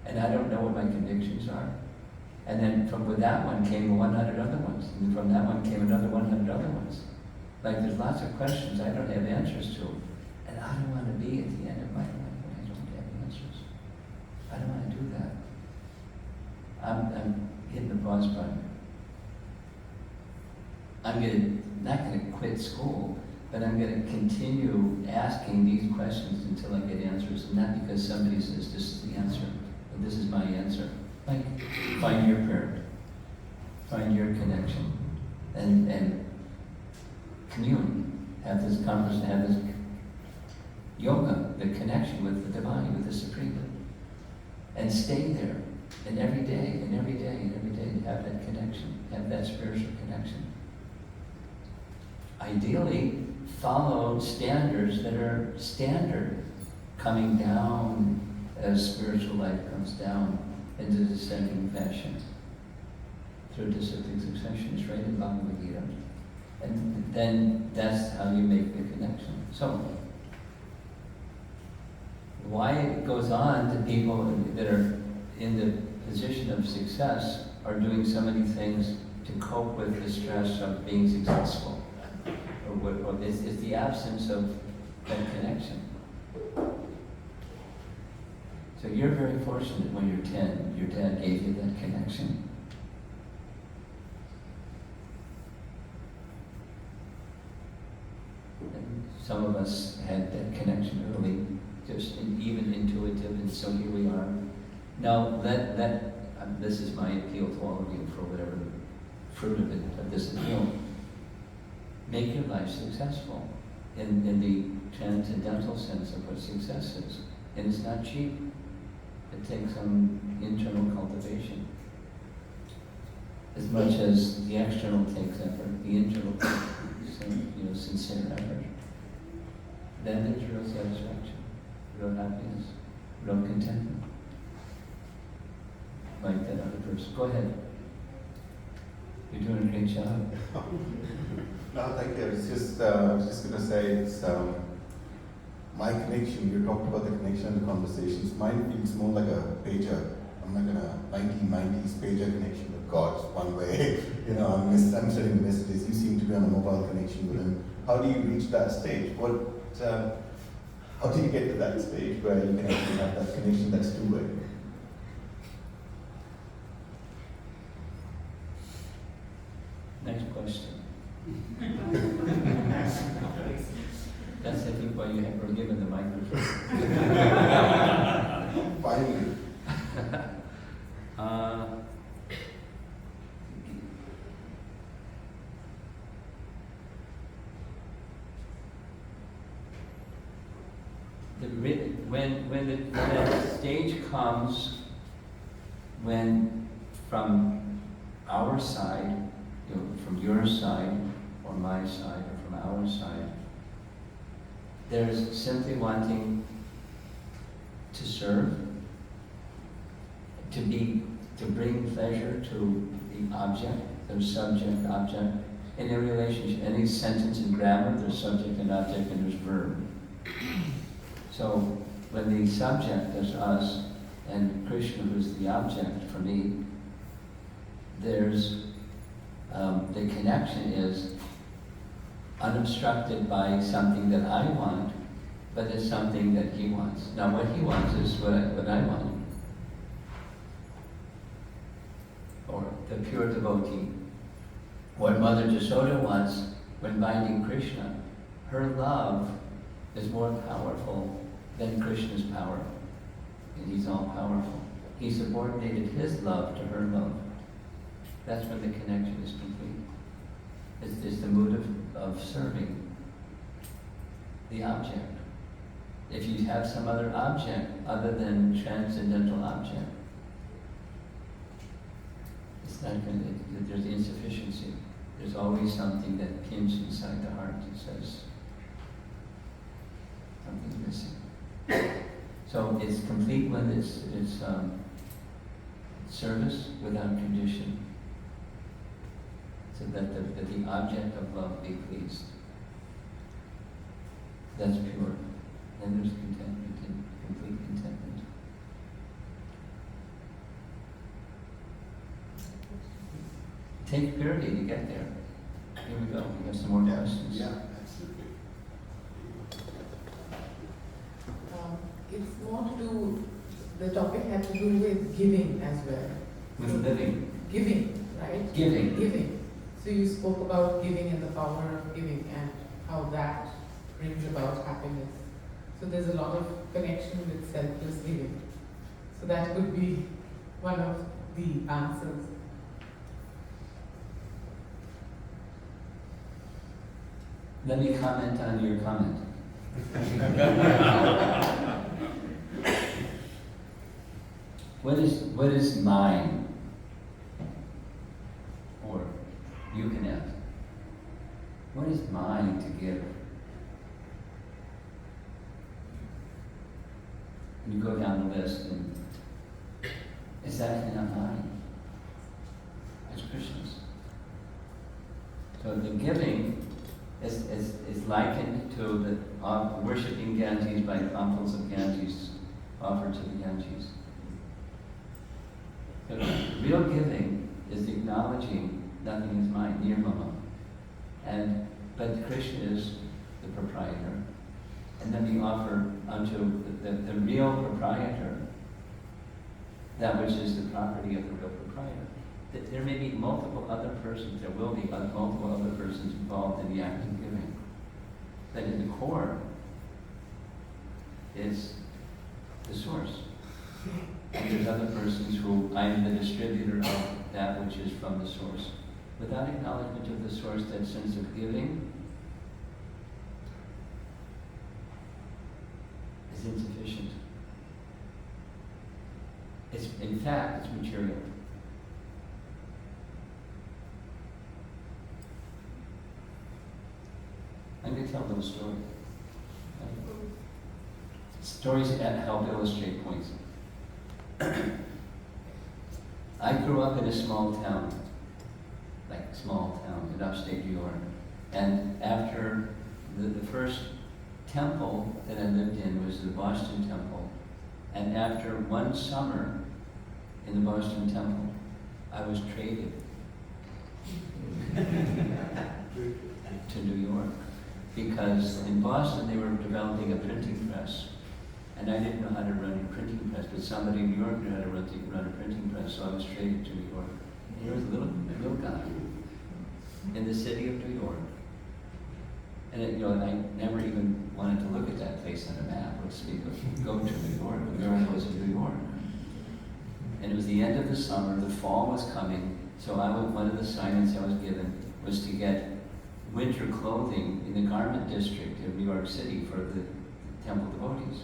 B: And I don't know what my convictions are. And then with that one came 100 other ones. And from that one came another 100 other ones. Like there's lots of questions I don't have answers to. And I don't want to be at the end of my life when I don't have answers. I don't want to do that. I'm hitting the pause button. I'm not going to quit school, but I'm going to continue asking these questions until I get answers. And not because somebody says this is the answer, but this is my answer. Like, find your parent, find your connection, and commune. accomplish to have this yoga, the connection with the divine, with the Supreme. And stay there. And every day, and every day, and every day, to have that connection, have that spiritual connection. Ideally, follow standards that are standard, coming down as spiritual life comes down into descending fashion through disciplic succession. It's right in Bhagavad Gita. And then that's how you make the connection. So, why it goes on to people that are in the position of success are doing so many things to cope with the stress of being successful. Or it's the absence of that connection. So you're very fortunate when you're 10, your dad gave you that connection. And some of us had that connection early, just even intuitive, and so here we are. Now, this is my appeal to all of you for whatever fruit of this appeal. Make your life successful in the transcendental sense of what success is. And it's not cheap. It takes some internal cultivation. As much as the external takes effort, the internal takes sincere effort. Then there's real satisfaction, real happiness, real contentment. Like that other person. Go ahead. You're doing a great job.
D: No, thank you. I was just going to say it's my connection. You talked about the connection and the conversations. Mine feels more like a pager. I'm like a 1990s pager connection with God, one way. I'm sending messages. You seem to be on a mobile connection with Him. How do you reach that stage? How do you get to that stage where you can actually have that connection that's two-way?
B: Next question. That's, I think, why you were given the microphone.
D: Finally. When the stage comes, when from our side, from your side, or my side, or from our side, there's simply wanting to serve, to bring pleasure to the object, the subject, object. In a relationship, any sentence in grammar, there's subject and object, and there's verb. So when the subject is us, and Krishna, who's the object for me, there's the connection is unobstructed by something that I want, but it's something that he wants. Now what he wants is what I want. Or the pure devotee. What Mother Jasoda wants when binding Krishna, her love is more powerful than Krishna's power. And he's all powerful. He subordinated his love to her love. That's when the connection is complete. It's the mood of serving the object. If you have some other object other than transcendental object, it's not going to, there's insufficiency. There's always something that pins inside the heart that says something's missing. So it's complete when it's service without condition, so that the object of love be pleased. That's pure. Then there's contentment, and complete contentment. Take purity to get there. Here we go. We have some more questions. Yeah, absolutely.
E: It's more to do, the topic had to do with giving as well.
B: With living.
E: Giving, right?
B: Giving.
E: Giving. So you spoke about giving and the power of giving and how that brings about happiness. So there's a lot of connection with selfless giving. So that could be one of the answers.
B: Let me comment on your comment. What is mine? Or you can ask. What is mine to give? And you go down the list, and it's actually not mine. It's Krishna's. So the giving is likened to the worshipping Ganges by uncles of Ganges offered to the Ganges. So real giving is acknowledging nothing is mine, nirmama. But Krishna is the proprietor. And then we offer unto the real proprietor that which is the property of the real proprietor. There may be multiple other persons, there will be multiple other persons involved in the act of giving. But in the core is the source. And there's other persons who, I'm the distributor of that which is from the source. Without acknowledgement of the source, that sense of giving is insufficient. In fact, it's material. I'm going to tell a little story. Stories that help illustrate points. I grew up in a small town in upstate New York. And after the first temple that I lived in was the Boston Temple. And after one summer in the Boston Temple, I was traded to New York. Because in Boston they were developing a printing press. And I didn't know how to run a printing press, but somebody in New York knew how to run a printing press, so I was traded to New York. And here was a little guy in the city of New York. And I never even wanted to look at that place on a map. Let's speak of go to New York. Where was New York? And it was the end of the summer. The fall was coming. So one of the assignments I was given was to get winter clothing in the garment district of New York City for the temple devotees.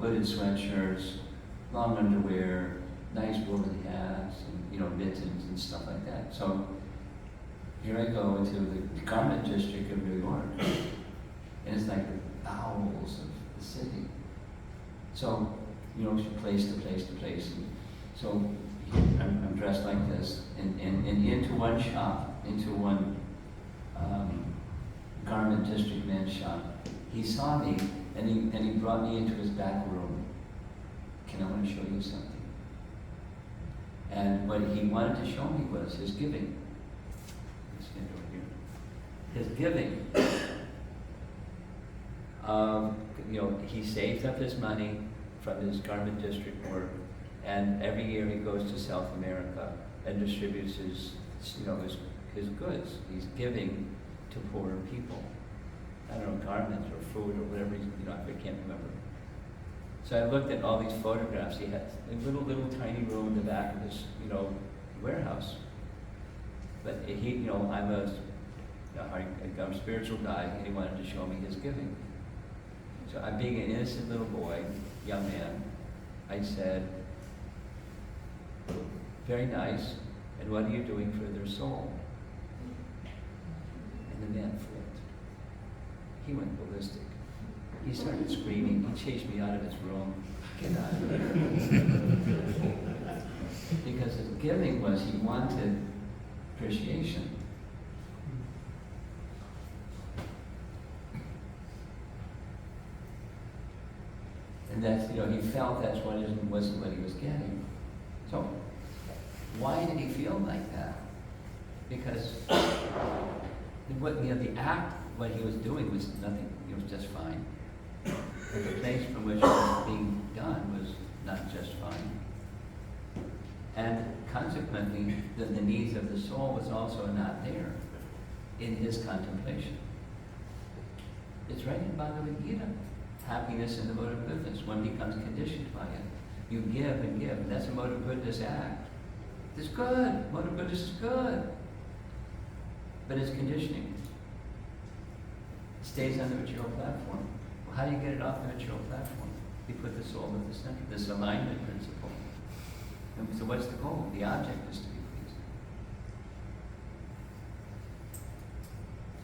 B: Hooded sweatshirts, long underwear, nice woolen hats, and mittens and stuff like that. So here I go into the garment district of New York, and it's like the bowels of the city. So, place to place to place. And so I'm dressed like this, and into one shop, into one garment district man's shop. He saw me, and he brought me into his back room. I want to show you something. And what he wanted to show me was his giving. Let's stand over here. His giving. He saved up his money from his garment district work, and every year he goes to South America and distributes his goods. He's giving to poorer people. I don't know, garments or food or whatever, I can't remember. So I looked at all these photographs. He had a little tiny room in the back of this, warehouse. But I'm a spiritual guy, and he wanted to show me his giving. So I'm being an innocent little boy, young man. I said, very nice, and what are you doing for their soul? And the man flipped. He went ballistic. He started screaming. He chased me out of his room. Get out of here. Because his giving was he wanted appreciation. And that's, he felt that's wasn't what he was getting. So, why did he feel like that? Because the act, what he was doing was nothing, it was just fine. But the place from which it was being done was not just fine. And consequently, the needs of the soul was also not there in his contemplation. It's right in Bhagavad Gita. Happiness in the mode of goodness. One becomes conditioned by it. You give and give, and that's a mode of goodness act. It's good. Mode of goodness is good. But it's conditioning. stays on the material platform. Well, how do you get it off the material platform? You put the soul at the center, this alignment principle. And so what's the goal? The object is to be pleased.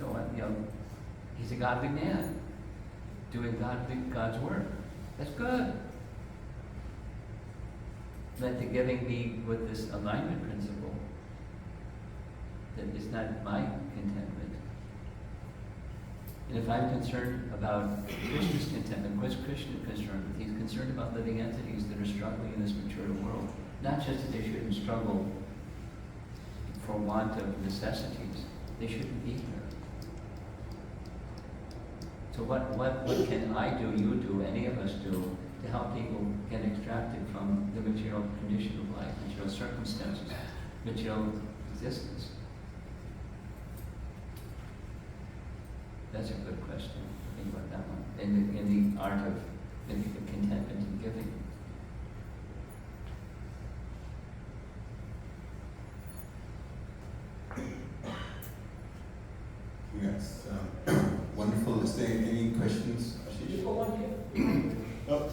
B: So, he's a godly man, doing God's work. That's good. Let the giving be with this alignment principle. That is not my contentment. And if I'm concerned about Krishna's contentment, what's Krishna concerned with? He's concerned about living entities that are struggling in this material world. Not just that they shouldn't struggle for want of necessities. They shouldn't be here. So what can I do, you do, any of us do, to help people get extracted from the material condition of life, material circumstances, material existence? That's a good question. Think about that one. In the art of contentment and giving.
F: Yes. Wonderful. Is there any questions, Ashish?
D: Oh,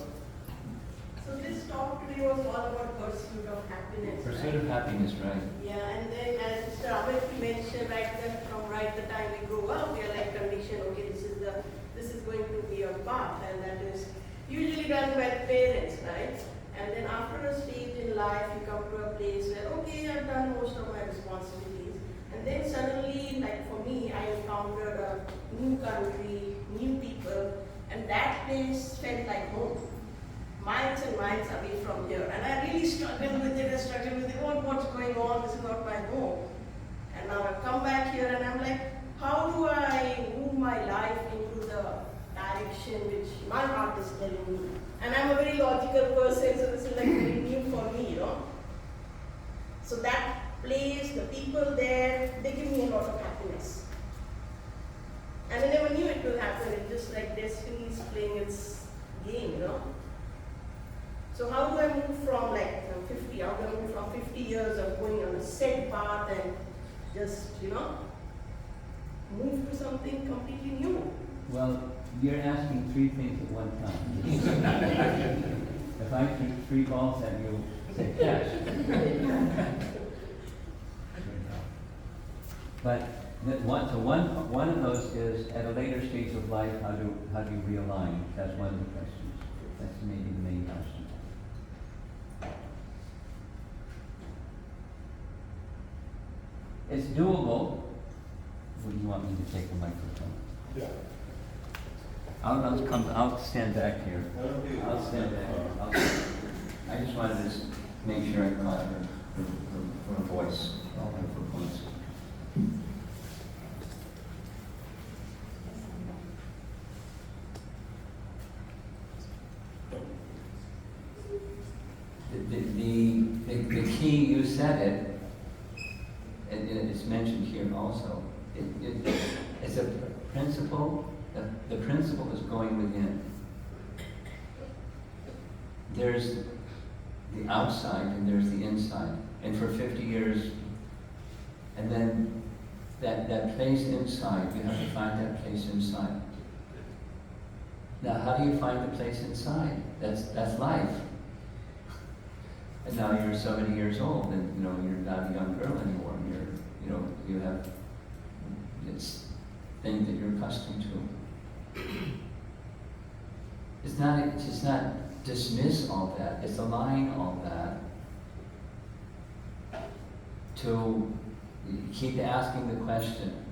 G: So this talk today was all about pursuit of happiness,
B: Pursuit
G: right?
B: of happiness, right?
G: Yeah, and then as Mr. Amit mentioned, right the time we grow up, we are like conditioned, okay, this is going to be a path, and that is usually done by parents, right? And then after a stage in life, you come to a place where, okay, I've done most of my responsibilities. And then suddenly, like for me, I encountered a new country, new people, and that place felt like home. Miles and miles away from here. And I really struggled with it, oh, what's going on, this is not my home. And now I've come back here and I'm like, how do I move my life into the direction which my heart is telling me? And I'm a very logical person, so this is like very new for me, you know. So that place, the people there, they give me a lot of happiness. And I never knew it would happen. It's just like destiny is playing its game, you know. So how do I move from like 50, how do I move from 50 years of going on a set path and just, you know, move to something completely new?
B: Well, you're asking three things at one time. If I threw three balls at you, say catch. But one of those is at a later stage of life, how do you realign? That's one of the questions. That's maybe the main question. It's doable. Would you want me to take the microphone?
D: yeah.
B: I'll stand back here. I'll stand back here. I just wanted to make sure I caught her voice, all her points. The key, you said it, and it's mentioned here also. It's a principle. The principle is going within. There's the outside and there's the inside. And for 50 years, and then that place inside, you have to find that place inside. Now, how do you find the place inside? That's life. And now you're so many years old, and you're not a young girl anymore. You have this thing that you're accustomed to. It's just not dismiss all that. It's align all that to keep asking the question.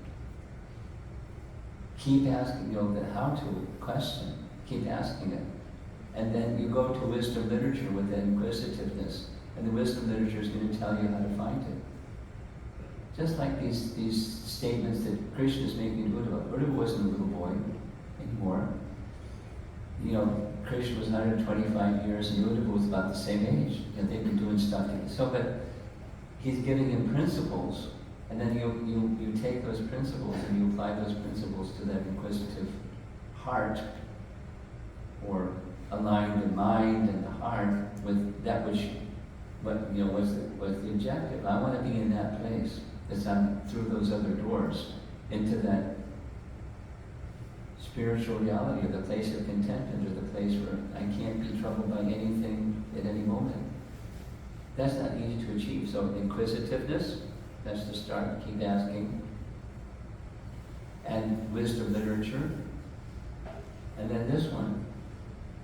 B: Keep asking, the how to question. Keep asking it. And then you go to wisdom literature with that inquisitiveness. And the wisdom literature is going to tell you how to find it. Just like these statements that Krishna is making to Uddhava. Uddhava wasn't a little boy anymore. Krishna was 125 years and Uddhava was about the same age. They've been doing stuff together. So, but he's giving him principles, and then you take those principles and you apply those principles to that inquisitive heart, or align the mind and the heart with that which was the objective. I want to be in that place. It's through those other doors into that spiritual reality, or the place of contentment, or the place where I can't be troubled by anything at any moment. That's not easy to achieve. So inquisitiveness, that's the start, keep asking. And wisdom literature. And then this one,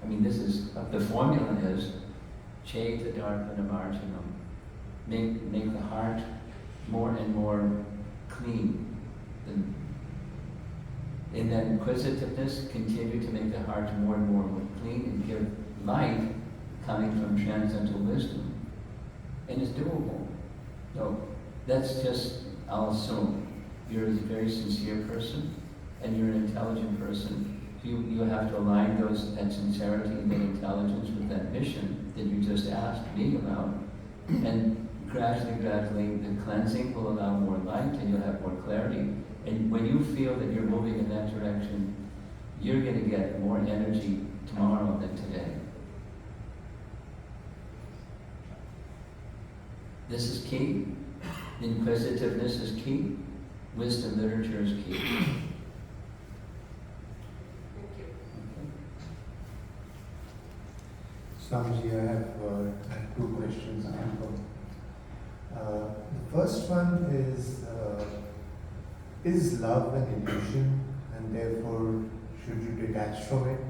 B: I mean, this is, the formula is, Chaita Darpana Marjanam. Make the heart more and more clean. In that inquisitiveness, continue to make the heart more and more clean and give light coming from transcendental wisdom. And it's doable. So that's just, I'll assume, you're a very sincere person and you're an intelligent person. You have to align that sincerity and that intelligence with that mission that you just asked me about. And gradually, the cleansing will allow more light and you'll have more clarity. And when you feel that you're moving in that direction, you're going to get more energy tomorrow than today. This is key. Inquisitiveness is key. Wisdom literature is key.
H: Swamiji, I have two questions. The first one is love an illusion and therefore should you detach from it?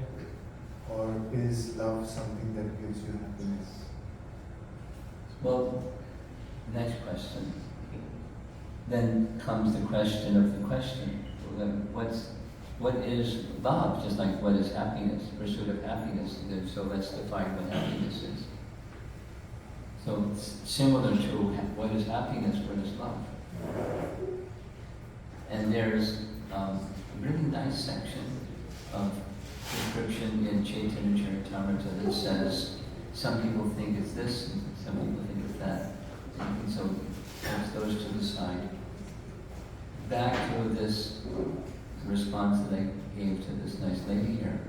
H: Or is love something that gives you happiness?
B: Well, next question. Then comes the question of the question. What is love? Just like what is happiness? Pursuit of happiness. So let's define what happiness is. So similar to what is happiness, what is love? And there's a really nice section of description in Chaitanya Charitamrita that says some people think it's this, and some people think it's that. And so that's those to the side. Back to this response that I gave to this nice lady here.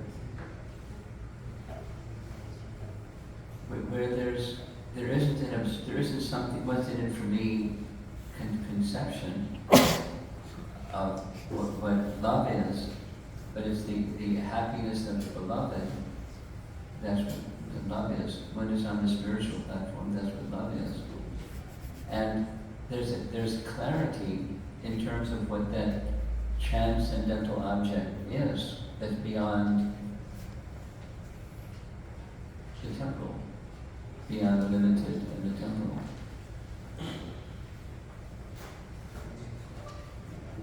B: Where there isn't something, what's in it for me, conception of what love is, but it's the happiness of the beloved. That's what love is. When it's on the spiritual platform, that's what love is. And there's clarity in terms of what that transcendental object is that's beyond the temporal, beyond the limited and the temporal.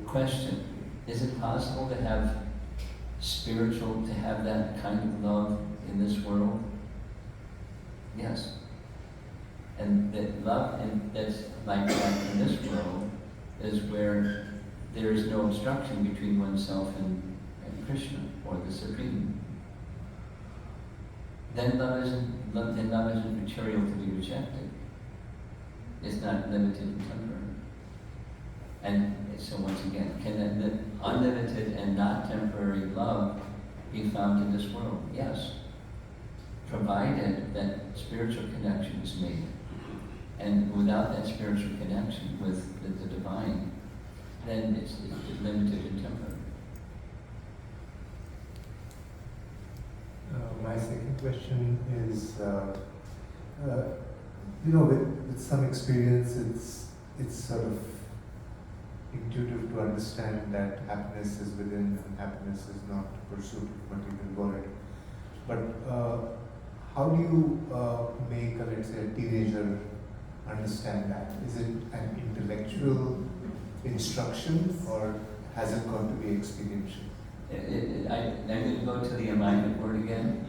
B: Question: is it possible to have that kind of love in this world? Yes. And that love that's like that in this world is where there is no obstruction between oneself and Krishna or the Supreme. Then love isn't material to be rejected. It's not limited and temporary. And so once again, can that unlimited and not temporary love be found in this world? Yes. Provided that spiritual connection is made. And without that spiritual connection with the divine, then it's limited and temporary.
H: My second question is, with some experience, it's sort of intuitive to understand that happiness is within and happiness is not the pursuit of material world. But how do you make, let's say, a teenager understand that? Is it an intellectual instruction or has it got to be experiential?
B: I'm going to go to the alignment word again.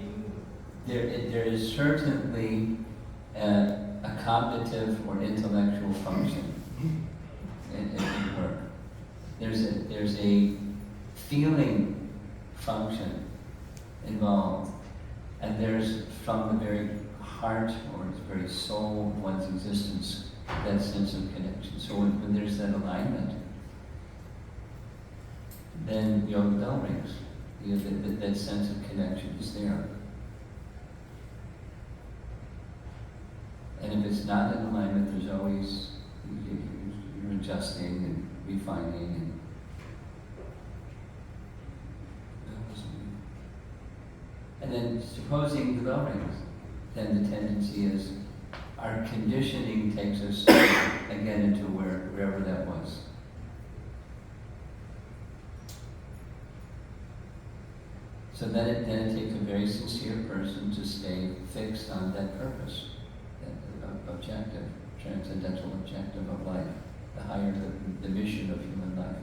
B: There is certainly a cognitive or intellectual function in work. There's a feeling function involved, and there's from the very heart or the very soul of one's existence that sense of connection. So when there's that alignment, then yoga bell rings. That sense of connection is there. And if it's not in alignment, there's always, you're adjusting and refining. And And then supposing the bell rings, then the tendency is our conditioning takes us again into wherever that was. So then it takes a very sincere person to stay fixed on that purpose, that objective, transcendental objective of life, the higher the mission of human life,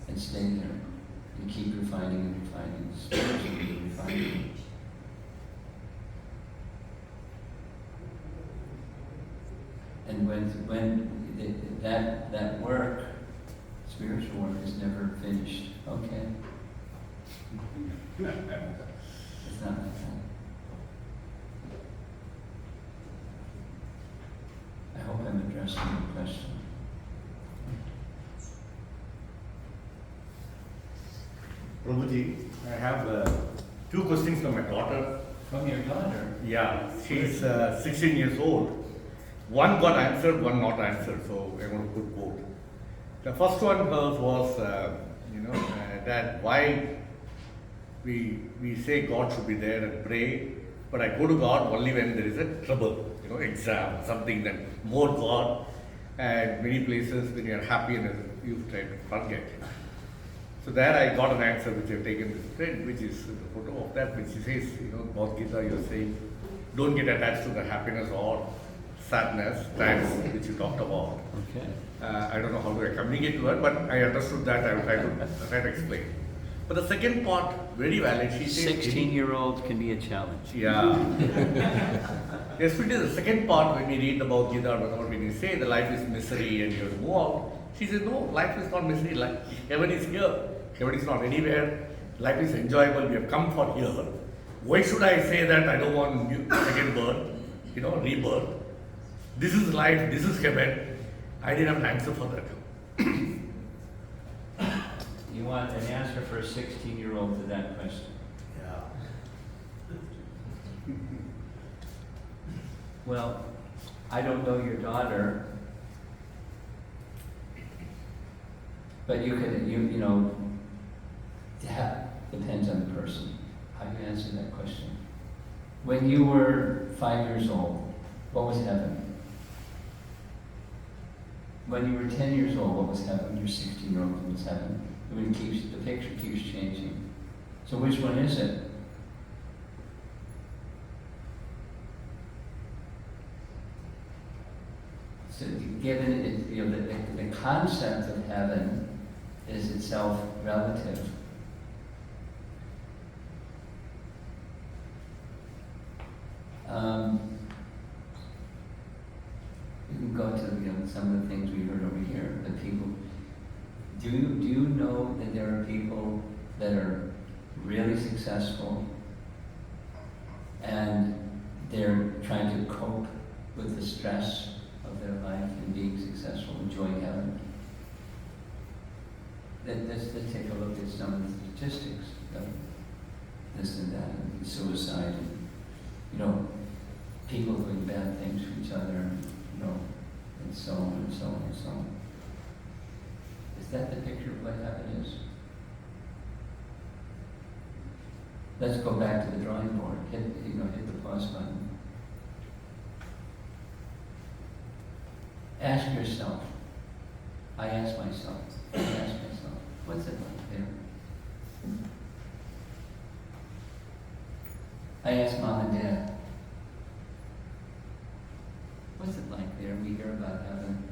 B: and stay there and keep refining and refining, spiritually refining. And when that work, spiritual work, is never finished, okay. It's not like that. I hope I'm addressing your question.
I: Prabhuji, I have 2 questions from my daughter.
B: From your daughter?
I: Yeah, she's 16 years old. One got answered, one not answered, so I'm going to put both. The first one hers was, that why we say God should be there and pray, but I go to God only when there is a trouble, exam, something, then more God, and many places when you are happy and you try to forget. So there I got an answer which I've taken this print, which is the photo of that, which says, Bhagavad Gita, you're saying, don't get attached to the happiness or sadness, times which you talked about.
B: Okay.
I: I don't know how to communicate to her, but I understood that. I will try to explain. But the second part, very valid. She says
B: 16-year-old can be a challenge.
I: Yeah. Especially the second part when we read about Gita, when you say the life is misery and you have to move out, she says, no, life is not misery. Heaven is here. Heaven is not anywhere. Life is enjoyable. We have come for here. Why should I say that I don't want second birth, rebirth? This is life. This is heaven. I didn't have an answer for that.
B: You want an answer for a 16-year-old to that question?
I: Yeah.
B: Well, I don't know your daughter, but you could, depends on the person, how you answer that question. When you were 5 years old, what was heaven? When you were 10 years old, what was heaven? When you're 16-year-old, what was heaven? The picture keeps changing. So which one is it? So given it, the concept of heaven is itself relative. You can go to some of the things we heard over here. That people, do you know that there are people that are really successful and they're trying to cope with the stress of their life and being successful, enjoying heaven? Let's take a look at some of the statistics of this and that, and suicide, and people doing bad things to each other, and so on and so on and so on. Is that the picture of what heaven is? Let's go back to the drawing board. Hit the pause button. Ask yourself. I ask myself. What's it like there? I ask mom and dad. What's it like there? We hear about heaven.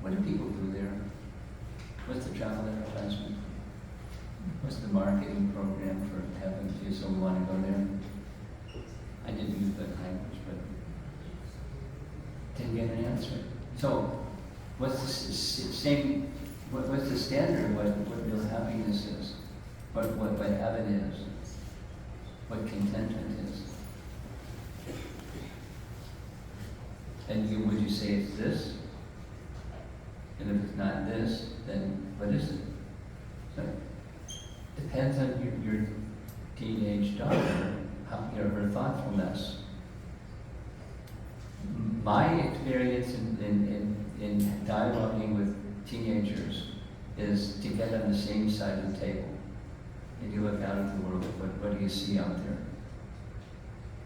B: What do people do there? What's the travel advertisement? What's the marketing program for heaven? Do you still want to go there? I didn't use that language, but didn't get an answer. So, what's the what's the standard of what real happiness is? What heaven is? What contentment is? And would you say it's this? And if it's not this, then what is it? So it depends on your teenage daughter, her thoughtfulness. My experience in dialoguing with teenagers is to get on the same side of the table. and you look out at the world, what do you see out there?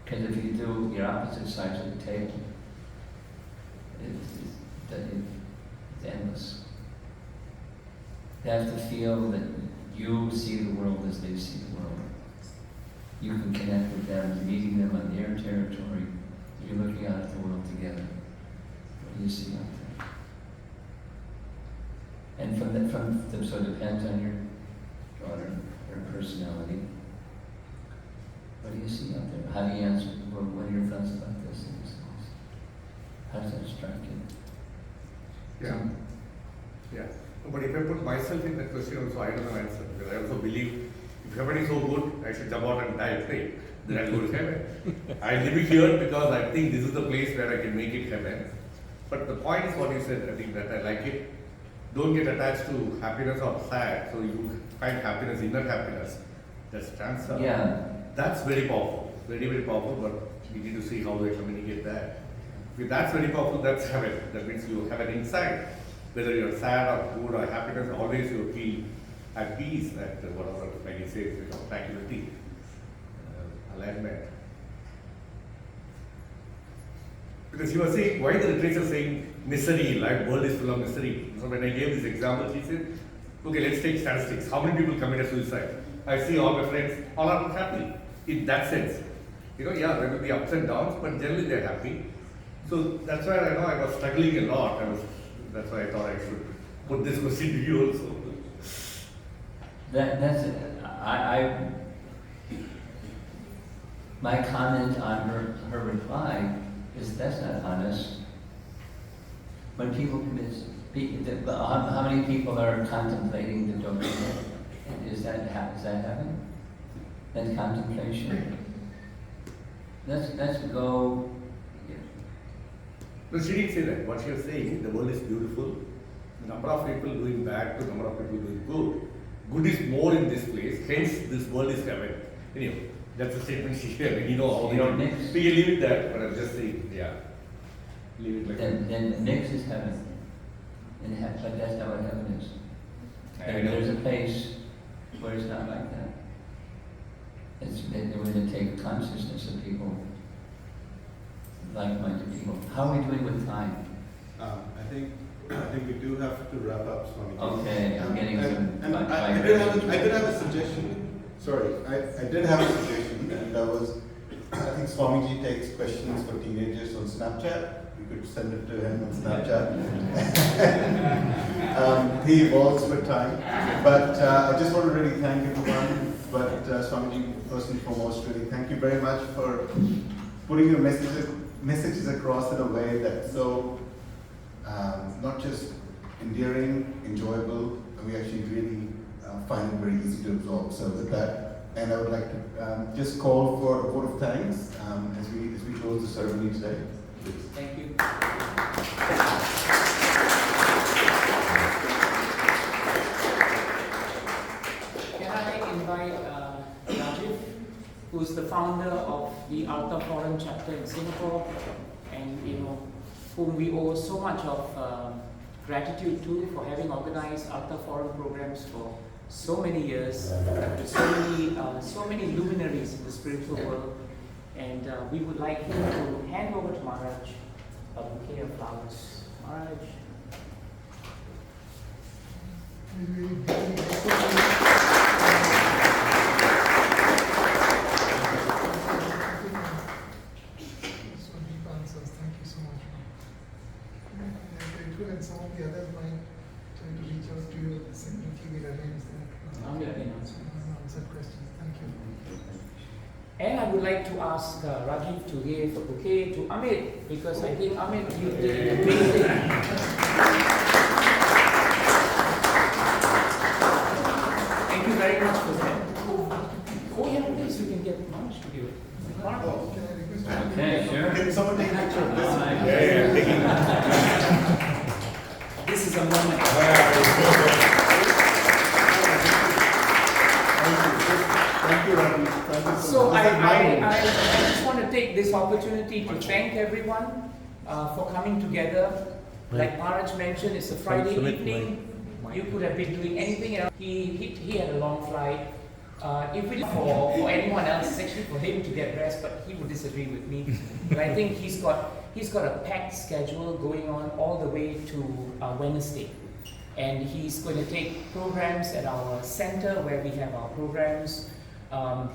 B: Because if you do, your opposite sides of the table, it's endless. They have to feel that you see the world as they see the world. You can connect with them, meeting them on their territory. You're looking out at the world together. What do you see out there? And so it depends on your daughter, her personality. What do you see out there? How do you answer? What are your thoughts about this? How does that strike you?
I: Yeah. Yeah. But if I put myself in that question also, I don't know answer. Because I also believe if heaven is so good, I should jump out and die straight. Then I'll go to heaven. I live here because I think this is the place where I can make it heaven. But the point is what you said, I think that I like it. Don't get attached to happiness or sad, so you find happiness, inner happiness. That's transfer.
B: Yeah.
I: That's very powerful. Very, very powerful, but we need to see how they communicate that. If that's very powerful, that's heaven. That means you have an insight. Whether you're sad or good or happiness, always you feel at peace, at whatever, like he says, tranquility, alignment. Because he was saying, why the literature saying misery, like world is full of misery. So when I gave this example, he said, okay, let's take statistics. How many people committed suicide? I see all my friends, all are happy in that sense. You know, yeah, there will be ups and downs, but generally they're happy. So that's why I know I was struggling a lot. That's why I thought I should put this question to you also.
B: That's it. My comment on her reply is that's not honest. When people commit, how many people are contemplating the domain? Is that happening? That's contemplation. Let's go.
I: No, she didn't say that. What she was saying, the world is beautiful. The number of people doing bad to number of people doing good. Good is more in this place, hence this world is heaven. Anyway, that's a statement she shared. You know how they
B: don't
I: can
B: mix.
I: We can leave it there, but I'm just saying, yeah. Leave it like that.
B: Then the mix is heaven. But that's not what heaven is. And there's a place where it's not like that. They're going to take consciousness of people, like-minded people. How are we doing with time?
D: I think we do have to wrap up, Swami.
B: Okay, I'm getting some.
D: I did have a suggestion. Sorry, I did have a suggestion, and that was, I think Swamiji takes questions for teenagers on Snapchat. You could send it to him on Snapchat. He evolves with time. But I just want to really thank everyone. But Swamiji, first and foremost, really thank you very much for putting your messages across in a way that's so not just endearing, enjoyable, and we actually really find it very easy to absorb. So with that, and I would like to just call for a vote of thanks as we close the ceremony today. Please.
A: Thank you. Can I invite Rajiv, who is the founder of the Artha Forum chapter in Singapore, and whom we owe so much of gratitude to for having organized Artha Forum programs for so many years, with so many luminaries in the spiritual world. And we would like him to hand over to Maharaj a bouquet of flowers. Maharaj.
C: Thank you so much. I'm grateful, and some of the others might try to reach out to you separately. We'll arrange that. Answer questions. Thank you.
A: And I would like to ask Rajiv to give a bouquet to Amit, because I think Amit, you did amazing. Thank you very much for that. Oh yeah, please, you can get Maharaj to give it. Maharaj.
C: Can I request?
B: Okay, sure.
D: Can someone take a picture of this?
A: This is a moment.
D: Thank you, Ravi. Thank you
A: So
D: much.
A: I just want to take this opportunity to thank everyone for coming together. Like Maharaj mentioned, it's a Friday evening. You could have been doing anything else. He had a long flight. If we for anyone else, it's actually for him to get rest, but he would disagree with me. But I think he's got a packed schedule going on all the way to Wednesday. And he's going to take programs at our center where we have our programs.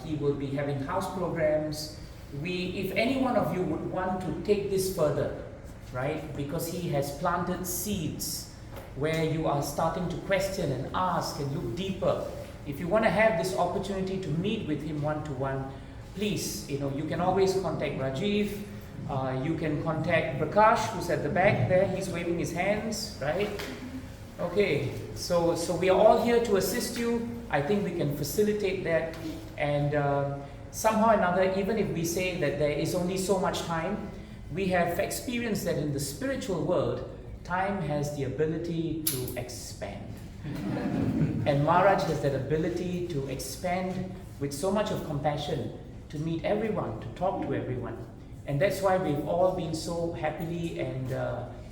A: He will be having house programs. If any one of you would want to take this further, right, because he has planted seeds where you are starting to question and ask and look deeper. If you want to have this opportunity to meet with him one-to-one, please, you can always contact Rajiv. You can contact Prakash, who's at the back there. He's waving his hands, right? Okay, so we are all here to assist you. I think we can facilitate that, and somehow or another, even if we say that there is only so much time, we have experienced that in the spiritual world, time has the ability to expand. And Maharaj has that ability to expand with so much of compassion, to meet everyone, to talk to everyone. And that's why we've all been so happily and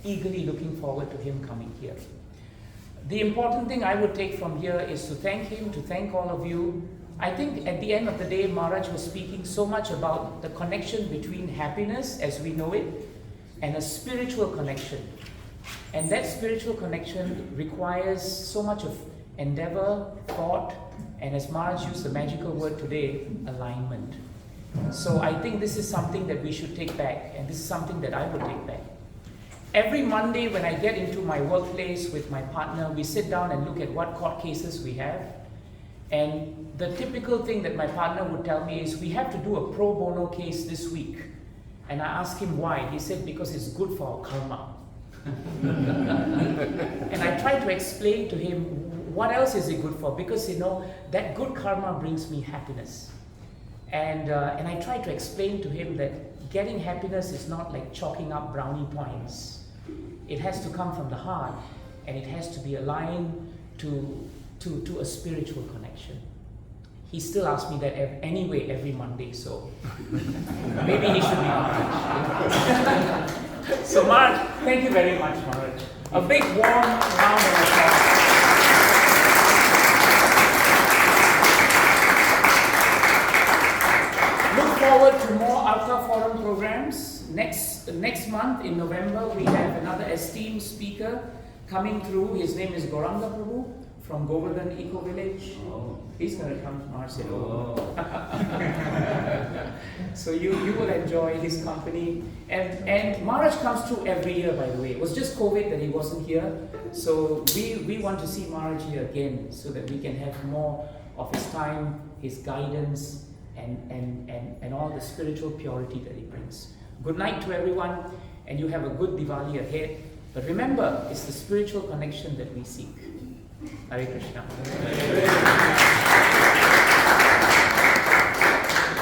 A: eagerly looking forward to him coming here. The important thing I would take from here is to thank him, to thank all of you. I think at the end of the day, Maharaj was speaking so much about the connection between happiness as we know it and a spiritual connection. And that spiritual connection requires so much of endeavor, thought, and as Maharaj used the magical word today, alignment. So I think this is something that we should take back, and this is something that I would take back. Every Monday when I get into my workplace with my partner, we sit down and look at what court cases we have. And the typical thing that my partner would tell me is, we have to do a pro bono case this week. And I asked him why. He said, because it's good for our karma. And I tried to explain to him, what else is it good for? Because that good karma brings me happiness. And I tried to explain to him that getting happiness is not like chalking up brownie points. It has to come from the heart, and it has to be aligned to a spiritual connection. He still asks me that anyway every Monday, so maybe he should be Maharaj. So Maharaj, thank you very much, Maharaj. A big warm round of applause. Look forward to more Artha Forum programs. Next month in November, we have another esteemed speaker coming through. His name is Gauranga Prabhu from Govardhan Eco Village.
B: Oh.
A: He's going to come to Maharaj.
B: Oh.
A: So you will enjoy his company. And Maharaj comes through every year, by the way. It was just COVID that he wasn't here. So we want to see Maharaj here again, so that we can have more of his time, his guidance, and all the spiritual purity that he brings. Good night to everyone, and you have a good Diwali ahead. But remember, it's the spiritual connection that we seek. Hare Krishna.